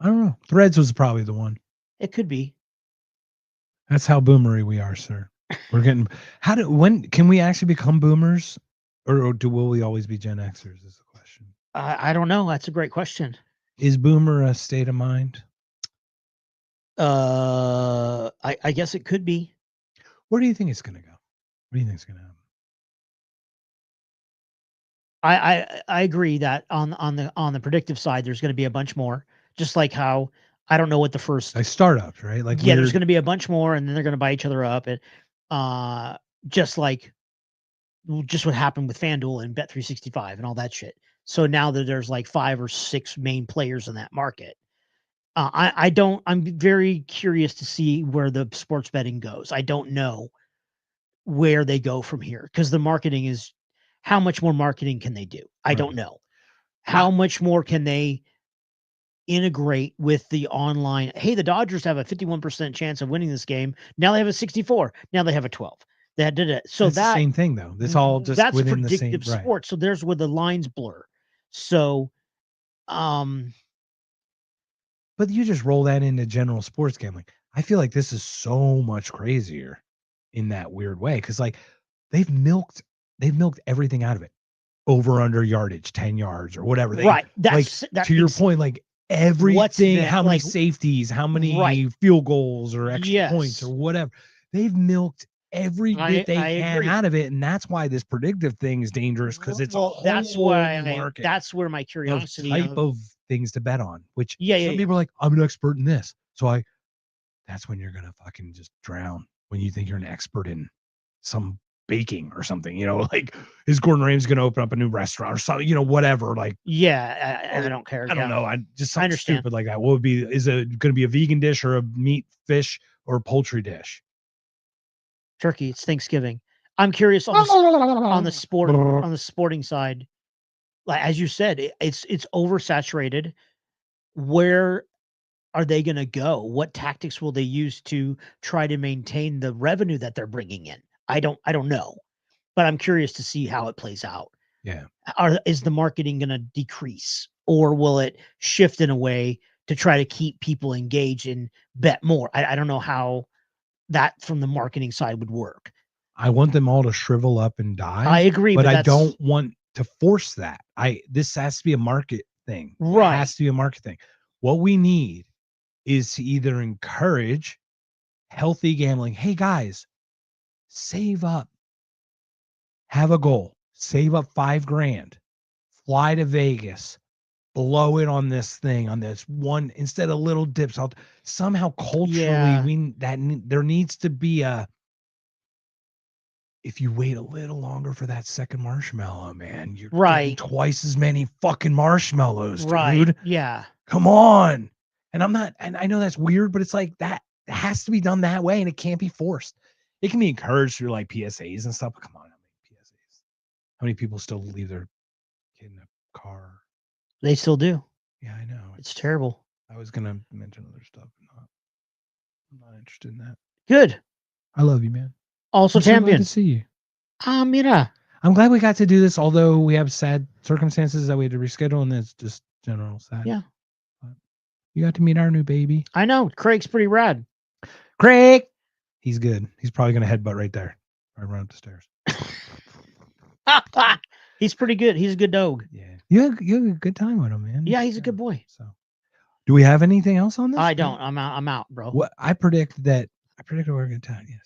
I don't know. Threads was probably the one. It could be. That's how boomery we are, sir. We're getting. When can we actually become boomers, or will we always be Gen Xers? Is the question. I don't know. That's a great question. Is boomer a state of mind? I guess it could be. Where do you think it's going to go? What do you think is going to I happen? agree that on the predictive side, there's going to be a bunch more. Just like how I don't know what the first like startups, right? Like there's going to be a bunch more, and then they're going to buy each other up, and just what happened with FanDuel and Bet365 and all that shit. So now that there's like 5 or 6 main players in that market, I'm very curious to see where the sports betting goes. I don't know where they go from here because the marketing is, how much more marketing can they do? I don't know. How much more can they integrate with the online? Hey, the Dodgers have a 51% chance of winning this game. Now they have a 64. Now they have a 12. That did it. So that's the same thing though. That's all just that's within predictive the same sports. So there's where the lines blur. So, but you just roll that into general sports gambling. I feel like this is so much crazier in that weird way because like they've milked everything out of it. Over under yardage, 10 yards or whatever. Right. That's to your point, like everything, how many safeties, how many field goals or extra points or whatever. They've milked every bit they can out of it, and that's why this predictive thing is dangerous because it's that's where my curiosity of things to bet on. Which some people are like, I'm an expert in this, so that's when you're gonna fucking just drown when you think you're an expert in some baking or something. Like is Gordon Ramsay gonna open up a new restaurant or something? Whatever. Like I don't care. I don't know. I just something stupid like that. What would be? Is it gonna be a vegan dish or a meat, fish, or poultry dish? Turkey. It's Thanksgiving. I'm curious on the sporting side. Like as you said, it's oversaturated. Where are they going to go? What tactics will they use to try to maintain the revenue that they're bringing in? I don't know, but I'm curious to see how it plays out. Yeah. Is the marketing going to decrease, or will it shift in a way to try to keep people engaged and bet more? I don't know how that from the marketing side would work. I want them all to shrivel up and die. I agree, but I don't want to force that. This has to be a market thing. Right. It has to be a market thing. What we need is to either encourage healthy gambling. Hey guys, save up. Have a goal. Save up $5,000. Fly to Vegas. Blow it on this thing, on this one, instead of little dips. Somehow culturally, there needs to be if you wait a little longer for that second marshmallow, man, you're getting Right. twice as many fucking marshmallows, Right. dude. Yeah. Come on. And I know that's weird, but it's like that it has to be done that way and it can't be forced. It can be encouraged through like PSAs and stuff, but come on, how many PSAs? How many people still leave their kid in a car? They still do. Yeah, I know. It's terrible. I was gonna mention other stuff, but I'm not interested in that. Good. I love you, man. Also, I'm so glad champion. to see you. Mira. I'm glad we got to do this, although we have sad circumstances that we had to reschedule, and it's just general sad. Yeah. But you got to meet our new baby. I know. Craig's pretty rad. Craig! He's good. He's probably going to headbutt right there. Right run up the stairs. He's pretty good. He's a good dog. Yeah. You had a good time with him, man. Yeah, he's a good boy. So, do we have anything else on this? I don't. I'm out, bro. What I predicted we're going to time. Yes.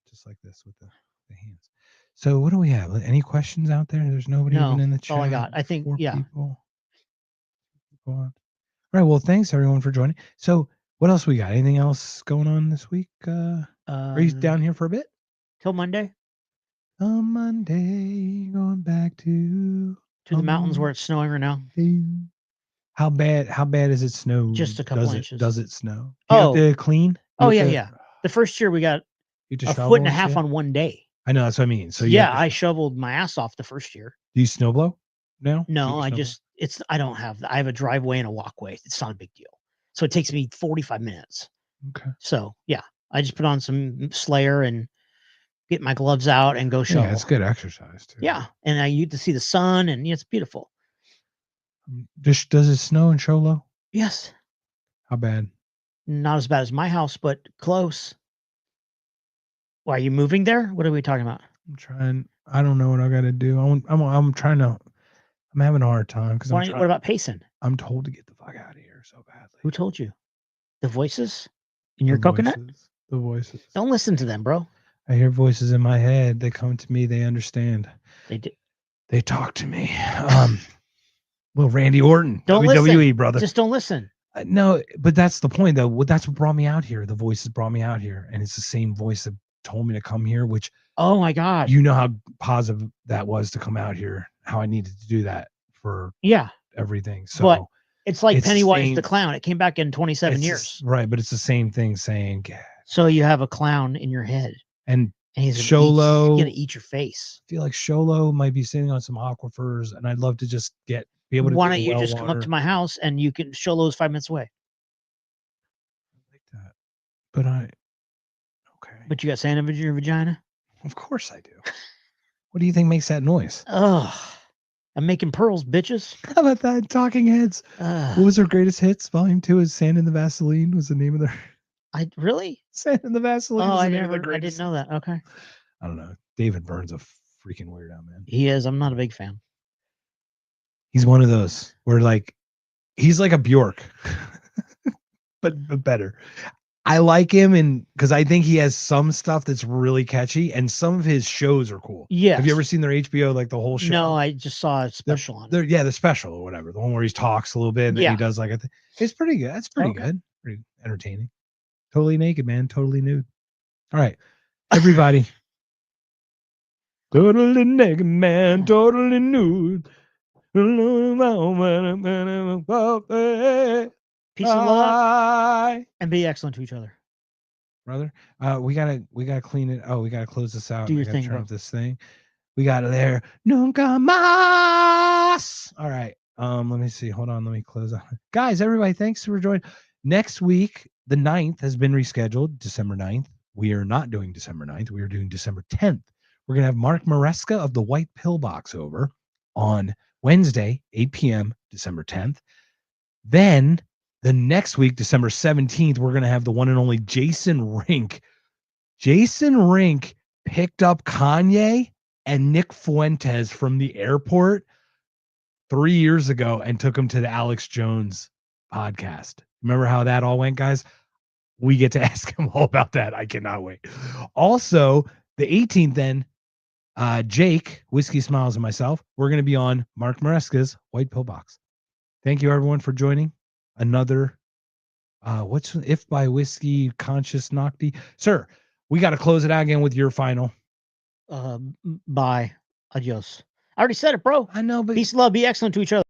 Just like this with the hands. So what do we have? Any questions out there? There's nobody even in the chat. All I got. I think, Four yeah. People. All right. Well, thanks everyone for joining. So what else we got? Anything else going on this week? Are you down here for a bit? Till Monday. On Monday, going back to the mountains where it's snowing right now. How bad is it snow? Just a couple inches. Does it snow? Do you have to clean? Yeah. The first year we got a foot and a half on one day. I know, that's what I mean. So I shoveled my ass off the first year. Do you snowblow now? No, I don't have I have a driveway and a walkway. It's not a big deal. So it takes me 45 minutes. Okay. So yeah, I just put on some Slayer and get my gloves out and go shovel. Yeah, it's good exercise too. Yeah, and I get to see the sun and it's beautiful. Does it snow in Sholo? Yes. How bad? Not as bad as my house, but close. Why, are you moving there? What are we talking about? I'm trying. I don't know what I got to do. I'm trying to. I'm having a hard time because what about Payson? I'm told to get the fuck out of here so badly. Who told you? The voices in your coconut? The voices. Don't listen to them, bro. I hear voices in my head. They come to me. They understand. They do. They talk to me. Little Randy Orton. Don't WWE, listen. brother. Just don't listen. No, but that's the point, though. That's what brought me out here. The voices brought me out here, and it's the same voice that told me to come here. Which, oh my god, you know how positive that was to come out here. How I needed to do that for everything. So, but it's like Pennywise the clown. It came back in 27 years. Right, but it's the same thing. Saying. So you have a clown in your head, and he's Sholo gonna eat your face. I feel like Sholo might be sitting on some aquifers, and I'd love to just be able to. Why don't you just come up to my house and you can Sholo's 5 minutes away? I like that, but okay. But you got sand in your vagina? Of course I do. What do you think makes that noise? Oh, I'm making pearls, bitches. How about that? Talking Heads. What was their greatest hits? Volume 2 is Sand in the Vaseline was the name of their. I really? Sand in the Vaseline. Oh, I didn't know that. Okay. I don't know. David Byrne's a freaking weirdo, man. He is. I'm not a big fan. He's one of those where he's like a Bjork, but better. I like him because I think he has some stuff that's really catchy and some of his shows are cool. Yeah. Have you ever seen their HBO, like the whole show? No, I just saw a special on it. Yeah, the special or whatever. The one where he talks a little bit and then he does like it's pretty good. That's pretty good. Pretty entertaining. Totally naked, man. Totally nude. All right. Everybody. Totally naked, man. Totally nude. Peace and love and be excellent to each other, brother. We gotta clean it. Oh, we gotta close this out. Do your thing, turn off this thing. We got it there. Nunca más. All right. Let me see. Hold on. Let me close out. Guys, everybody, thanks for joining. Next week, the 9th has been rescheduled. December 9th. We are not doing December 9th. We are doing December 10th. We're gonna have Mark Maresca of the White Pillbox over on Wednesday, 8 p.m., December 10th. Then the next week, December 17th, we're going to have the one and only Jason Rink. Jason Rink picked up Kanye and Nick Fuentes from the airport 3 years ago and took them to the Alex Jones podcast. Remember how that all went, guys? We get to ask him all about that. I cannot wait. Also, the 18th then, Jake, Whiskey Smiles, and myself, we're going to be on Mark Maresca's White Pillbox. Thank you, everyone, for joining another what's If by Whiskey Conscious Nocty. Sir, we got to close it out again with your final. Bye. Adios. I already said it, bro. I know, but peace, love, be excellent to each other.